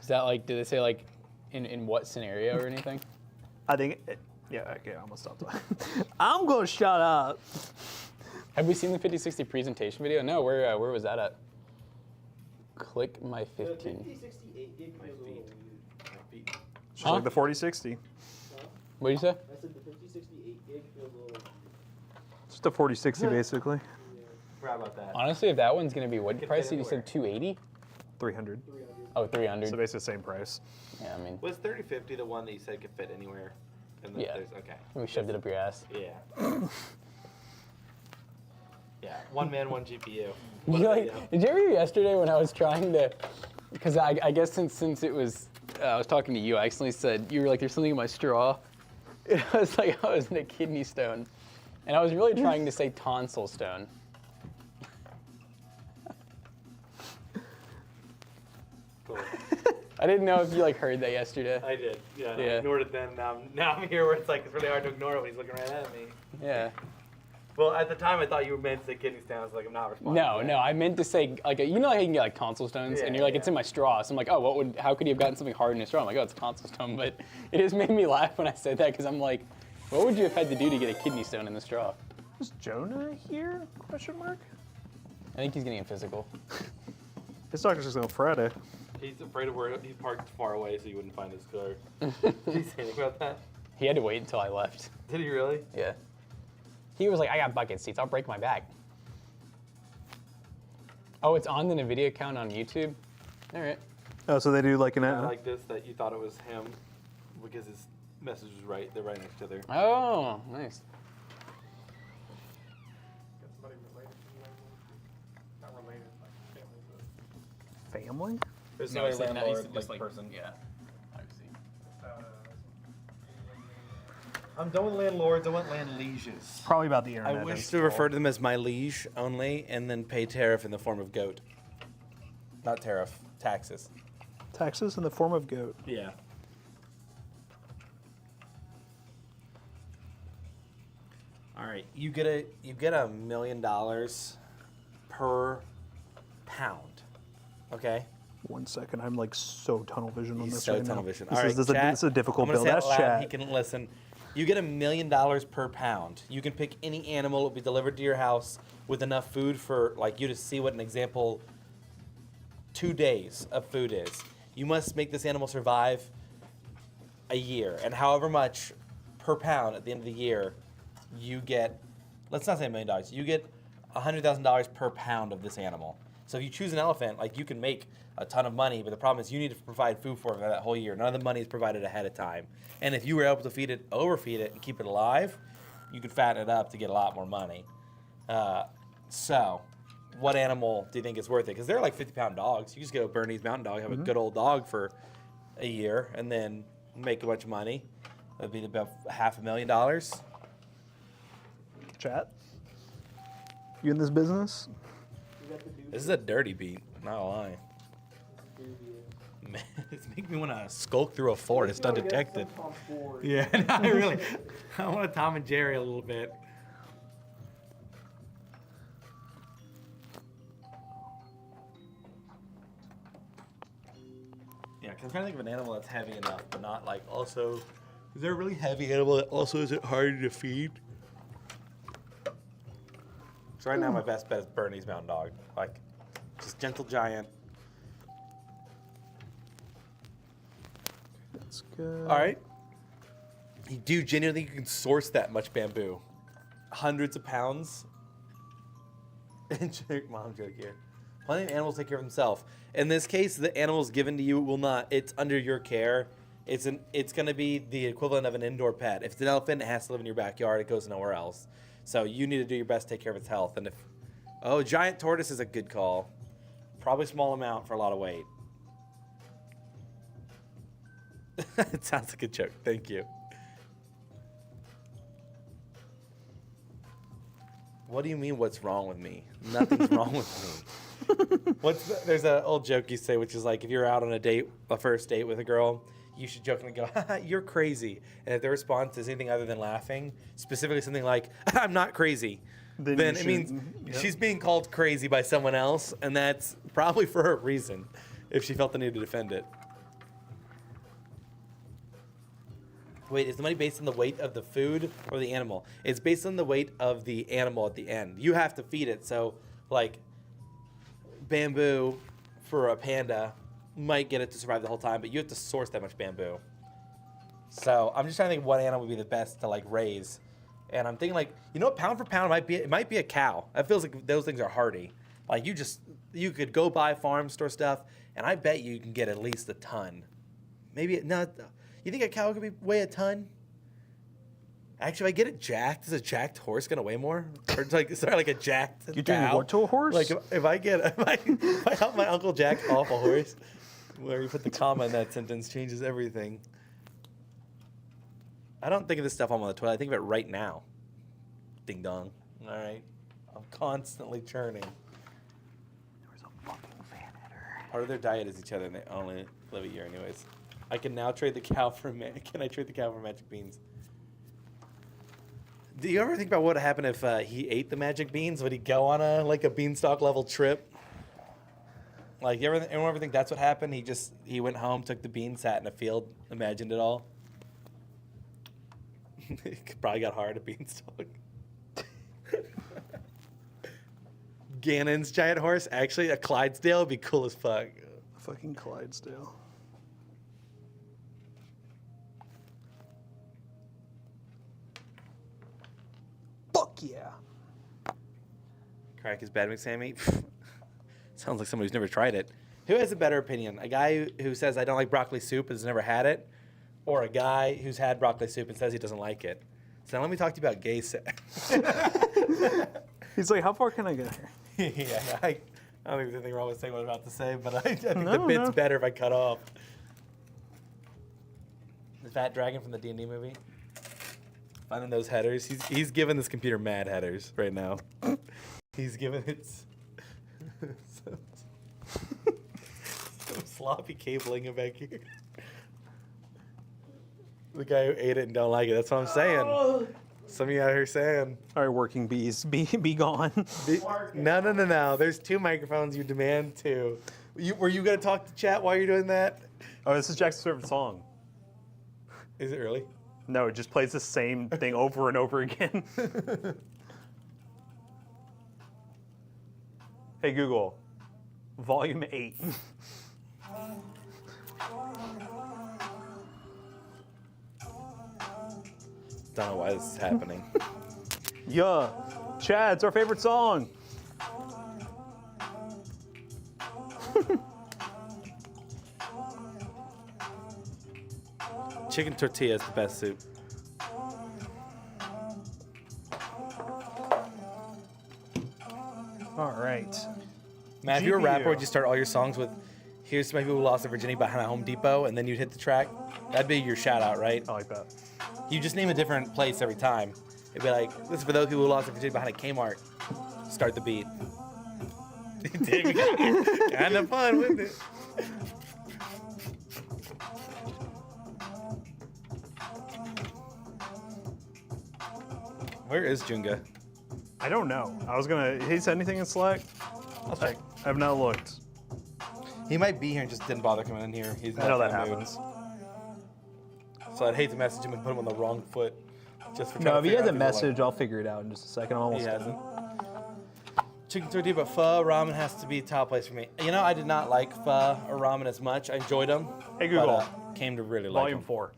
Is that like, did they say like in what scenario or anything? I think. Yeah. Okay. I'm gonna stop talking. I'm gonna shut up. Have we seen the 5060 presentation video? No, where was that at? Click my The 15. 5060 8 gig feels a little weird. My feet. It's just like the 4060. What did you say? I said the 5060 8 gig feels a little weird. It's just a 4060 basically. Forgot about that. Honestly, if that one's gonna be what Can price fit did you said? 280? 300. 300. Oh, 300. So basically the same price. Yeah, I mean, Was 3050 the one that you said could fit anywhere? And then Yeah. there's okay. we shoved it up your ass. Yeah. Yeah. One man, one GPU. Did What you, a like, video. did you ever hear yesterday when I was trying to, because I guess since it was, I was talking to you, I accidentally said, you were like, there's something in my straw. It was like I was in a kidney stone. And I was really trying to say tonsil stone. Cool. I didn't know if you like heard that yesterday. I did. Yeah. I Yeah. ignored it then. Now I'm here where it's like it's really hard to ignore it when he's looking right at me. Yeah. Well, at the time I thought you were meant to say kidney stones. I was like, I'm not responding. No, to no, that. I meant to say, like, you know how you can get like tonsil stones, and Yeah, you're like, yeah. it's in my straw. So I'm like, oh, how could you have gotten something hard in a straw? I'm like, oh, it's a tonsil stone. But it just made me laugh when I said that, because I'm like, what would you have had to do to get a kidney stone in the straw? Is Jonah here? Question mark. I think he's getting a physical. His doctor's just on Friday. He's afraid of where he parked far away so you wouldn't find his car. Did he say anything about that? He had to wait until I left. Did he really? Yeah. He was like, I got bucket seats. I'll break my back. Oh, it's on the NVIDIA account on YouTube? All right. Oh, so they do like an. I like this that you thought it was him because his message was right. They're right next to each other. Oh, nice. Got somebody related to you, not related, like family, family. There's No, no he said no, he landlord said just like like- person. Yeah. I see. but I'm done with landlords. I want land lieges. Probably about the I internet. wish that's to all. refer to them as my liege only, and then pay tariff in the form of goat. Not tariff, taxes. Taxes in the form of goat. Yeah. All right, you get $1 million per pound. Okay. 1 second. I'm like so tunnel vision on He's this so right tunnel now. vision. This All right, is, this, chat, is a difficult I'm gonna build. say it That's loud, chat. He can listen. You get $1 million per pound. You can pick any animal. It'll be delivered to your house with enough food for like you to see what an example 2 days of food is. You must make this animal survive a year, and however much per pound at the end of the year, you get. Let's not say $1 million. You get $100,000 per pound of this animal. So if you choose an elephant, like you can make a ton of money, but the problem is you need to provide food for it for that whole year. None of the money is provided ahead of time. And if you were able to feed it, overfeed it, and keep it alive, you could fatten it up to get a lot more money. So what animal do you think is worth it? Because they're like 50-pound dogs. You just go Bernese Mountain Dog, have a good old dog for a year, and then make a bunch of money. That'd be about $500,000. Chat. You in this business? You got the dude. This is a dirty beat, not a lie. Man, it's making me want to skulk through a forest undetected. Yeah, I really. I want to Tom and Jerry a little bit. Yeah, because I'm trying to think of an animal that's heavy enough, but not like also. Is there a really heavy animal that also isn't hard to feed? So right now my best bet is Bernese Mountain Dog. Like, just gentle giant. That's good. All right. You do genuinely think you can source that much bamboo? Hundreds of pounds? Mom joke here. Plenty of animals take care of themselves. In this case, the animals given to you will not. It's under your care. It's going to be the equivalent of an indoor pet. If it's an elephant, it has to live in your backyard. It goes nowhere else. So you need to do your best to take care of its health. And giant tortoise is a good call. Probably small amount for a lot of weight. It sounds like a joke. Thank you. What do you mean, what's wrong with me? Nothing's wrong with me. There's an old joke you say, which is like, if you're out on a first date with a girl, you should jokingly go, haha, you're crazy. And if their response is anything other than laughing, specifically something like, I'm not crazy, then it means she's being called crazy by someone else, and that's probably for a reason, if she felt the need to defend it. Wait, is the money based on the weight of the food or the animal? It's based on the weight of the animal at the end. You have to feed it. So, like, bamboo for a panda might get it to survive the whole time, but you have to source that much bamboo. So I'm just trying to think what animal would be the best to, like, raise. And I'm thinking, like, you know what, pound for pound, it might be a cow. That feels like those things are hardy. Like, you could go buy farm store stuff, and I bet you can get at least a ton. Maybe, no. You think a cow could weigh a ton? Actually, if I get it jacked, is a jacked horse gonna weigh more? Or like a jacked You doing cow? what to a horse? Like if I help my uncle jack off a horse, where you put the comma in that sentence changes everything. I don't think of this stuff on the toilet. I think of it right now. Ding dong. All right, I'm constantly churning. There was a fucking fan header. Part of their diet is each other, and they only live a year anyways. I can now trade the cow for Can I trade the cow for magic beans? Do you ever think about what would happen if he ate the magic beans? Would he go on a beanstalk level trip? Like, anyone ever think that's what happened? He went home, took the beans, sat in a field, imagined it all. He probably got hard at beanstalk. Ganon's giant horse, actually a Clydesdale would be cool as fuck. Fucking Clydesdale. Fuck yeah. Crack is bad, McSammy. Sounds like somebody who's never tried it. Who has a better opinion? A guy who says, I don't like broccoli soup and has never had it? Or a guy who's had broccoli soup and says he doesn't like it? So now let me talk to you about gay sex. He's like, how far can I get here? Yeah, I don't think there's anything wrong with saying what I'm about to say, but I think the bit's better if I cut off. The fat dragon from the D&D movie? Finding those headers. He's giving this computer mad headers right now. He's giving it some sloppy cabling back here. The guy who ate it and don't like it. That's what I'm saying. Some of you out here saying. All right, working bees, be gone. No. There's 2 microphones. You demand 2. Were you going to talk to chat while you're doing that? Oh, this is Jack's favorite song. Is it really? No, it just plays the same thing over and over again. Hey, Google, volume 8. Don't know why this is happening. Yeah, Chad's our favorite song. Chicken tortilla is the best soup. All right. right. Matt, if you're a rapper, GPU. would you start all your songs with "Here's to my people who lost their virginity behind a Home Depot," and then you'd hit the track? That'd be your shout out, right? I like that. You just name a different place every time. It'd be like, "This is for those people who lost their virginity behind a Kmart." Start the beat. Kind of fun, wouldn't it? Where is Junga? I don't know. I was gonna. He said anything in Slack? I'll check. I have not looked. He might be here and just didn't bother coming in here. He's I know not that in the mood. happens. So I'd hate to message him and put him on the wrong foot. Just for No, trying if to he figure has a out if he's message, I'll figure it out in just a second. I'm alive. almost He done. hasn't. Chicken tortilla, but pho, ramen has to be top place for me. You know, I did not like pho or ramen as much. I enjoyed them. Hey, Google. But, came to really like Volume them. 4.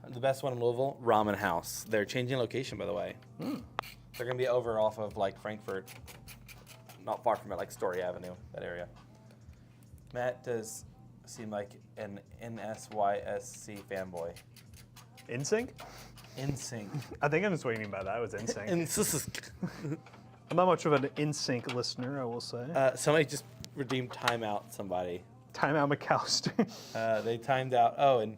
The best one in Louisville, Ramen House. They're changing location, by the way. They're gonna be over off of like Frankfurt, not far from it, like Story Avenue, that area. Matt does seem like an NSYSC fanboy. InSync? NSYNC. I think I know what you mean by that. It was InSync. NSYNC. I'm not much of an InSync listener, I will say. Somebody just redeemed timeout. Somebody. Timeout McAllister. They timed out. Oh, and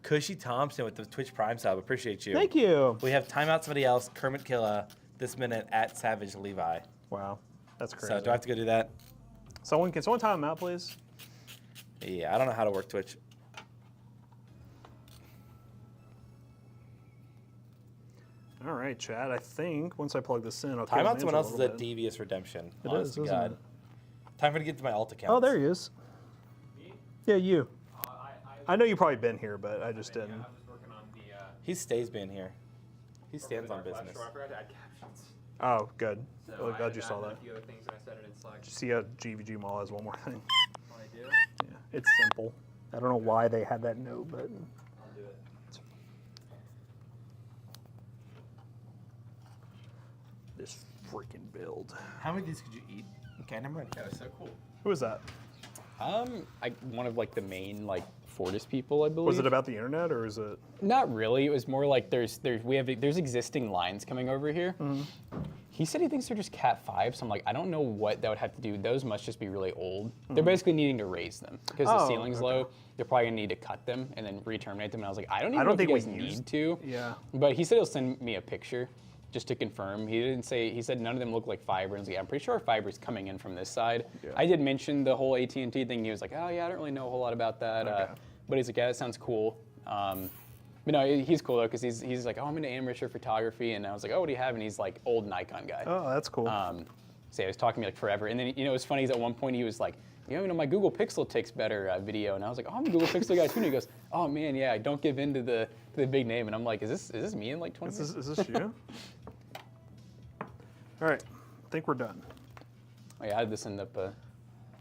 Cushy Thompson with the Twitch Prime sub. Appreciate you. Thank you. We have timeout somebody else. Kermit Killa this minute at Savage Levi. Wow, that's crazy. So do I have to go do that? Can someone time him out, please? Yeah, I don't know how to work Twitch. All right, Chad. I think once I plug this in, I'll Timeout someone else is a devious redemption. It honest is, to isn't God. it? Time for me to get to my alt account. Oh, there he is. Me? Yeah, you. I I know you've probably been here, but I just didn't. I'm just working on the. He stays being here. He stands on business. I forgot to add captions. Oh, good. So Well, I glad added you saw a that. few other things and I set it in Slack. See how GVG Mall has one more thing. Oh, I do? Yeah, it's simple. I don't know why they had that note, but I'll do it. this freaking build. How many of these could you eat? Okay, never mind. That was so cool. Who is that? One of like the main like Fortis people, I believe. Was it about the internet or is it? Not really. It was more like there's existing lines coming over here. He said he thinks they're just Cat 5, so I'm like, I don't know what that would have to do. Those must just be really old. They're basically needing to raise them because the Oh, ceiling's okay. low. They're probably gonna need to cut them and then re-terminate them. And I was like, I don't even I know don't if you think guys we used- need to. Yeah. But he said he'll send me a picture just to confirm. He didn't say. He said none of them look like fiber. And I was like, I'm pretty sure our fiber's coming in from this side. Yeah. I did mention the whole AT&T thing. He was like, oh yeah, I don't really know a whole lot about that. Okay. But he's like, yeah, that sounds cool. But no, he's cool though because he's like, oh, I'm into amateur photography, and I was like, oh, what do you have? And he's like, old Nikon guy. Oh, that's cool. So yeah, he was talking to me like forever, and then it was funny. Is at one point he was like, my Google Pixel takes better video, and I was like, oh, I'm a Google Pixel guy too. And he goes, oh man, yeah, don't give in to the big name. And I'm like, is this me in like 20 years? Is this you? All right, I think we're done. Oh yeah, I had this end up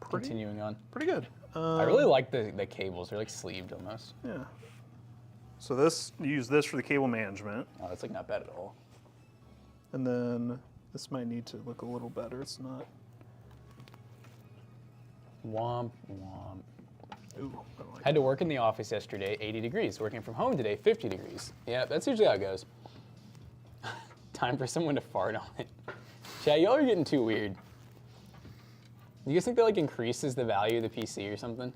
continuing on. Pretty good. I really like the cables. They're like sleeved almost. Yeah. So you use this for the cable management, Oh, that's like not bad at all. and then this might need to look a little better. It's not. Womp womp. Ooh, I don't like Had to work in the office yesterday, 80 degrees. Working from home today, 50 degrees. Yeah, that's usually how it goes. Time for someone to fart on it. Chad, y'all are getting too weird. You guys think that like increases the value of the PC or something?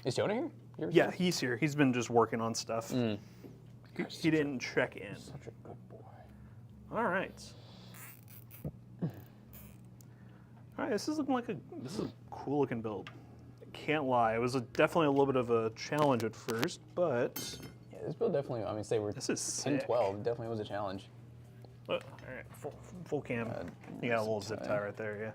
Is Jonah here? You ever Yeah, seen he's here. He's been just working on stuff. He didn't check in. him? Such a good boy. All right. All right, this is a cool looking build. Can't lie, it was definitely a little bit of a challenge at first, but Yeah, this build definitely, say we're this is 10, sick. 12, definitely was a challenge. All right, full cam. You got a little zip tie right there, yeah.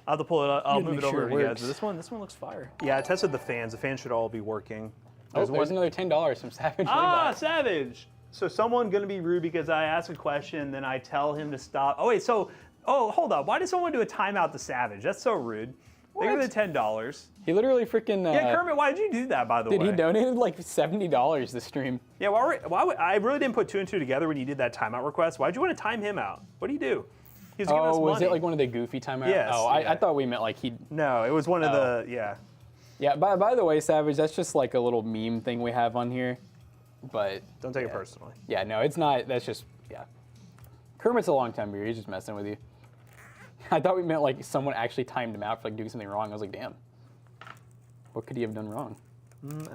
I'll have to pull it up. I'll Gotta move make it over sure to it you guys. works. This one looks fire. Yeah, I tested the fans. The fans should all be working. There's another $10 from Savage Levi. Savage! So someone gonna be rude because I ask a question, then I tell him to stop. Oh wait, hold up. Why did someone do a timeout to Savage? That's so rude. They give What? it $10. He literally freaking. Yeah, Kermit, why did you do that, by the way? Dude, he donated like $70 this stream. Yeah, why would I really didn't put two and two together when you did that timeout request? Why'd you want to time him out? What do you do? He's giving us Oh, was money. it like one of the goofy timeouts? Yes, Oh, yeah. I thought we meant like he. No, it was one of Oh. the, yeah. Yeah. By the way, Savage, that's just like a little meme thing we have on here, but Don't take it personally. yeah, no, it's not. That's just Kermit's a long time viewer. He's just messing with you. I thought we meant like someone actually timed him out for like doing something wrong. I was like, damn. What could he have done wrong?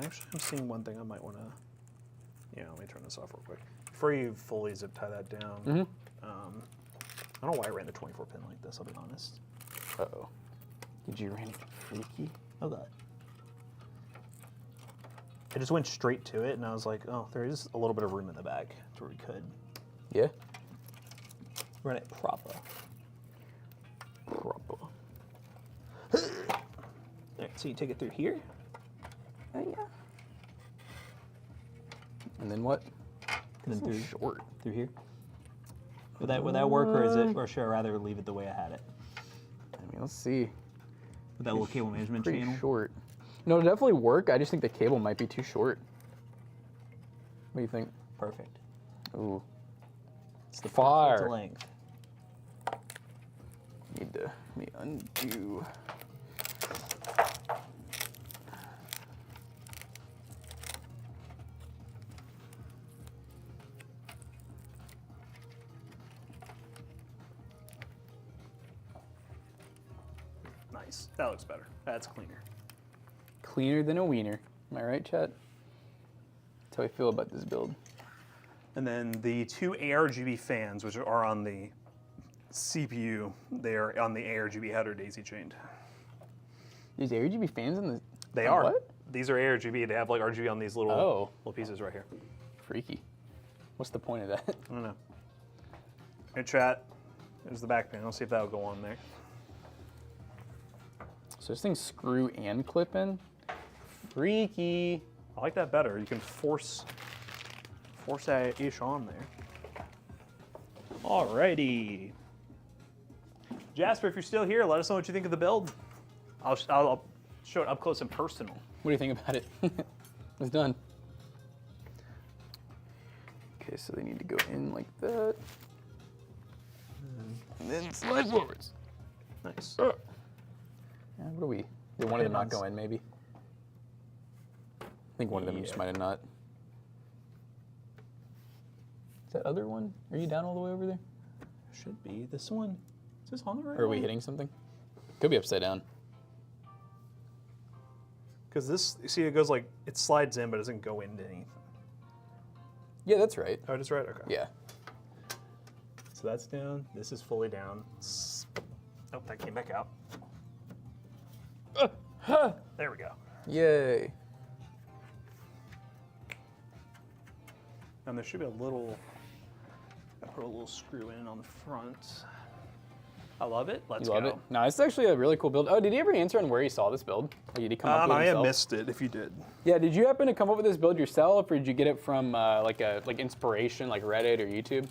Actually, I'm seeing one thing I might want to. Yeah, let me turn this off real quick. Before you fully zip tie that down, I don't know why I ran the 24 pin like this, I'll be honest. Uh-oh. Did you ran it freaky? Oh, God. I just went straight to it, and I was like, oh, there is a little bit of room in the back to where we could Yeah. run it proper. Proper. All right, so you take it through here. Oh, yeah. And then what? And then through Short. through here. Would that work, or is it, or should I rather leave it the way I had it? I mean, let's see. With that little cable management Pretty channel. short. No, it'll definitely work. I just think the cable might be too short. What do you think? Perfect. Ooh. It's the Fire. perfect length. Need to let me undo. Nice. That looks better. That's cleaner. Cleaner than a wiener. Am I right, chat? That's how I feel about this build. And then the two ARGB fans, which are on the CPU, they are on the ARGB header daisy chained. These RGB fans in the. They on are. What? These are ARGB. They have like RGB on these little little pieces right here. Freaky. What's the point of that? I don't know. Hey, chat. There's the back panel. See if that'll go on there. So this thing's screw and clip in. Freaky. I like that better. You can force that ish on there. Alrighty. Jasper, if you're still here, let us know what you think of the build. I'll show it up close and personal. What do you think about it? It's done. Okay, so they need to go in like that. And then slide forwards. Nice. Yeah, what do we? Did one of them not go in, maybe? I think one of them just might have not. Is that other one? Are you down all the way over there? Should be. This one. Is this on the right Or are we one? hitting something? Could be upside down. Because this, you see, it goes like, it slides in, but it doesn't go into anything. Yeah, that's right. Oh, just right? Okay. Yeah. So that's down. This is fully down. Oh, that came back out. There we go. Yay. And there should be a little, I put a little screw in on the front. I love it. Let's You love go. it? No, it's actually a really cool build. Oh, did he ever answer on where he saw this build? Or did he come up with it I himself? missed it if you did. Yeah, did you happen to come up with this build yourself, or did you get it from like inspiration, like Reddit or YouTube?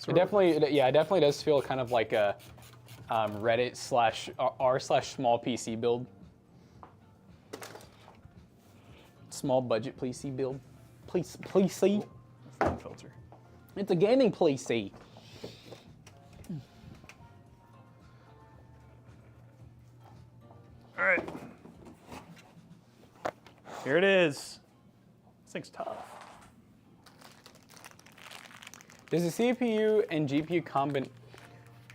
It definitely does feel kind of like a Reddit slash r slash small PC build. Small budget PC build. PC. Phone filter. It's a gaming PC. All right. Here it is. This thing's tough. Is the CPU and GPU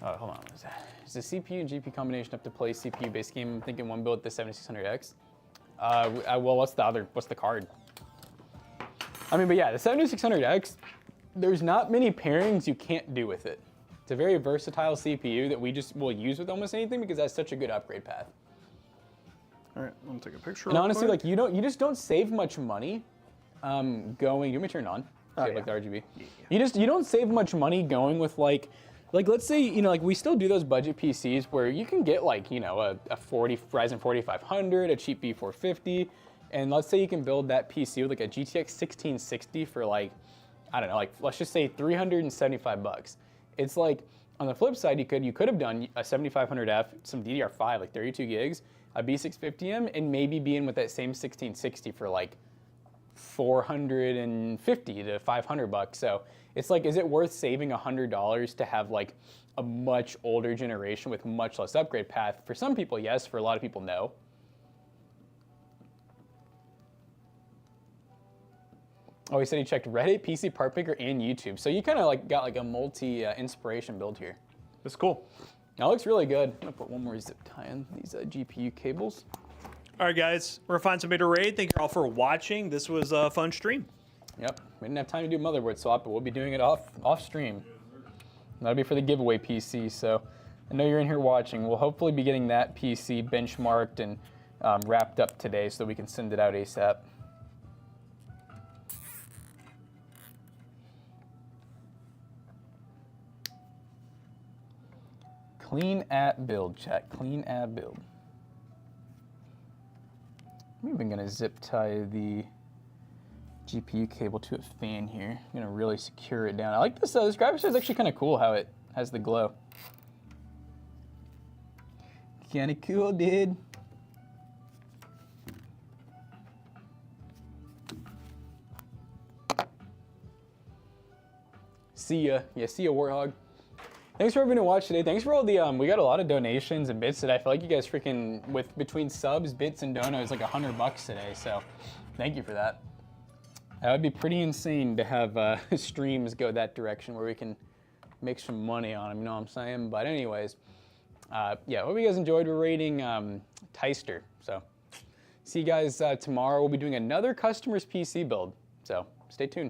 hold on, what is that? Is the CPU and GPU combination up to play CPU-based game? I'm thinking one build with the 7600X. Well, what's the card? I mean, but yeah, the 7600X, there's not many pairings you can't do with it. It's a very versatile CPU that we just will use with almost anything because that's such a good upgrade path. All right, I'm gonna take a picture. And real honestly, quick. like you just don't save much money going. You want me to turn it on? Oh, Like the yeah. RGB. Yeah. You don't save much money going with like let's say like we still do those budget PCs where you can get like a Ryzen 4500, a cheap B450, and let's say you can build that PC with like a GTX 1660 for like I don't know, like let's just say $375. It's like on the flip side, you could have done a 7500F, some DDR5, like 32 gigs, a B650M, and maybe be in with that same 1660 for like $450 to $500. So it's like, is it worth saving $100 to have like a much older generation with much less upgrade path? For some people, yes. For a lot of people, no. Oh, he said he checked Reddit, PC Part Picker, and YouTube. So you kind of like got like a multi-inspiration build here. It's cool. That looks really good. I'm gonna put one more zip tie in these GPU cables. All right, guys, we're gonna find somebody to raid. Thank you all for watching. This was a fun stream. Yep, we didn't have time to do motherboard swap, but we'll be doing it off stream. That'll be for the giveaway PC. So I know you're in here watching. We'll hopefully be getting that PC benchmarked and wrapped up today so that we can send it out ASAP. Clean app build, chat. Clean app build. I'm even gonna zip tie the GPU cable to a fan here. I'm gonna really secure it down. I like this. This graphics card is actually kind of cool how it has the glow. Kind of cool, dude. See ya. Yeah, see ya, Warthog. Thanks for everyone who watched today. Thanks for all the, we got a lot of donations and bits today. I feel like you guys freaking, between subs, bits, and donos, like $100 today. So thank you for that. That would be pretty insane to have streams go that direction where we can make some money on them, you know what I'm saying? But anyways, yeah, hope you guys enjoyed. We're rating Teister. So see you guys tomorrow. We'll be doing another customer's PC build. So stay tuned.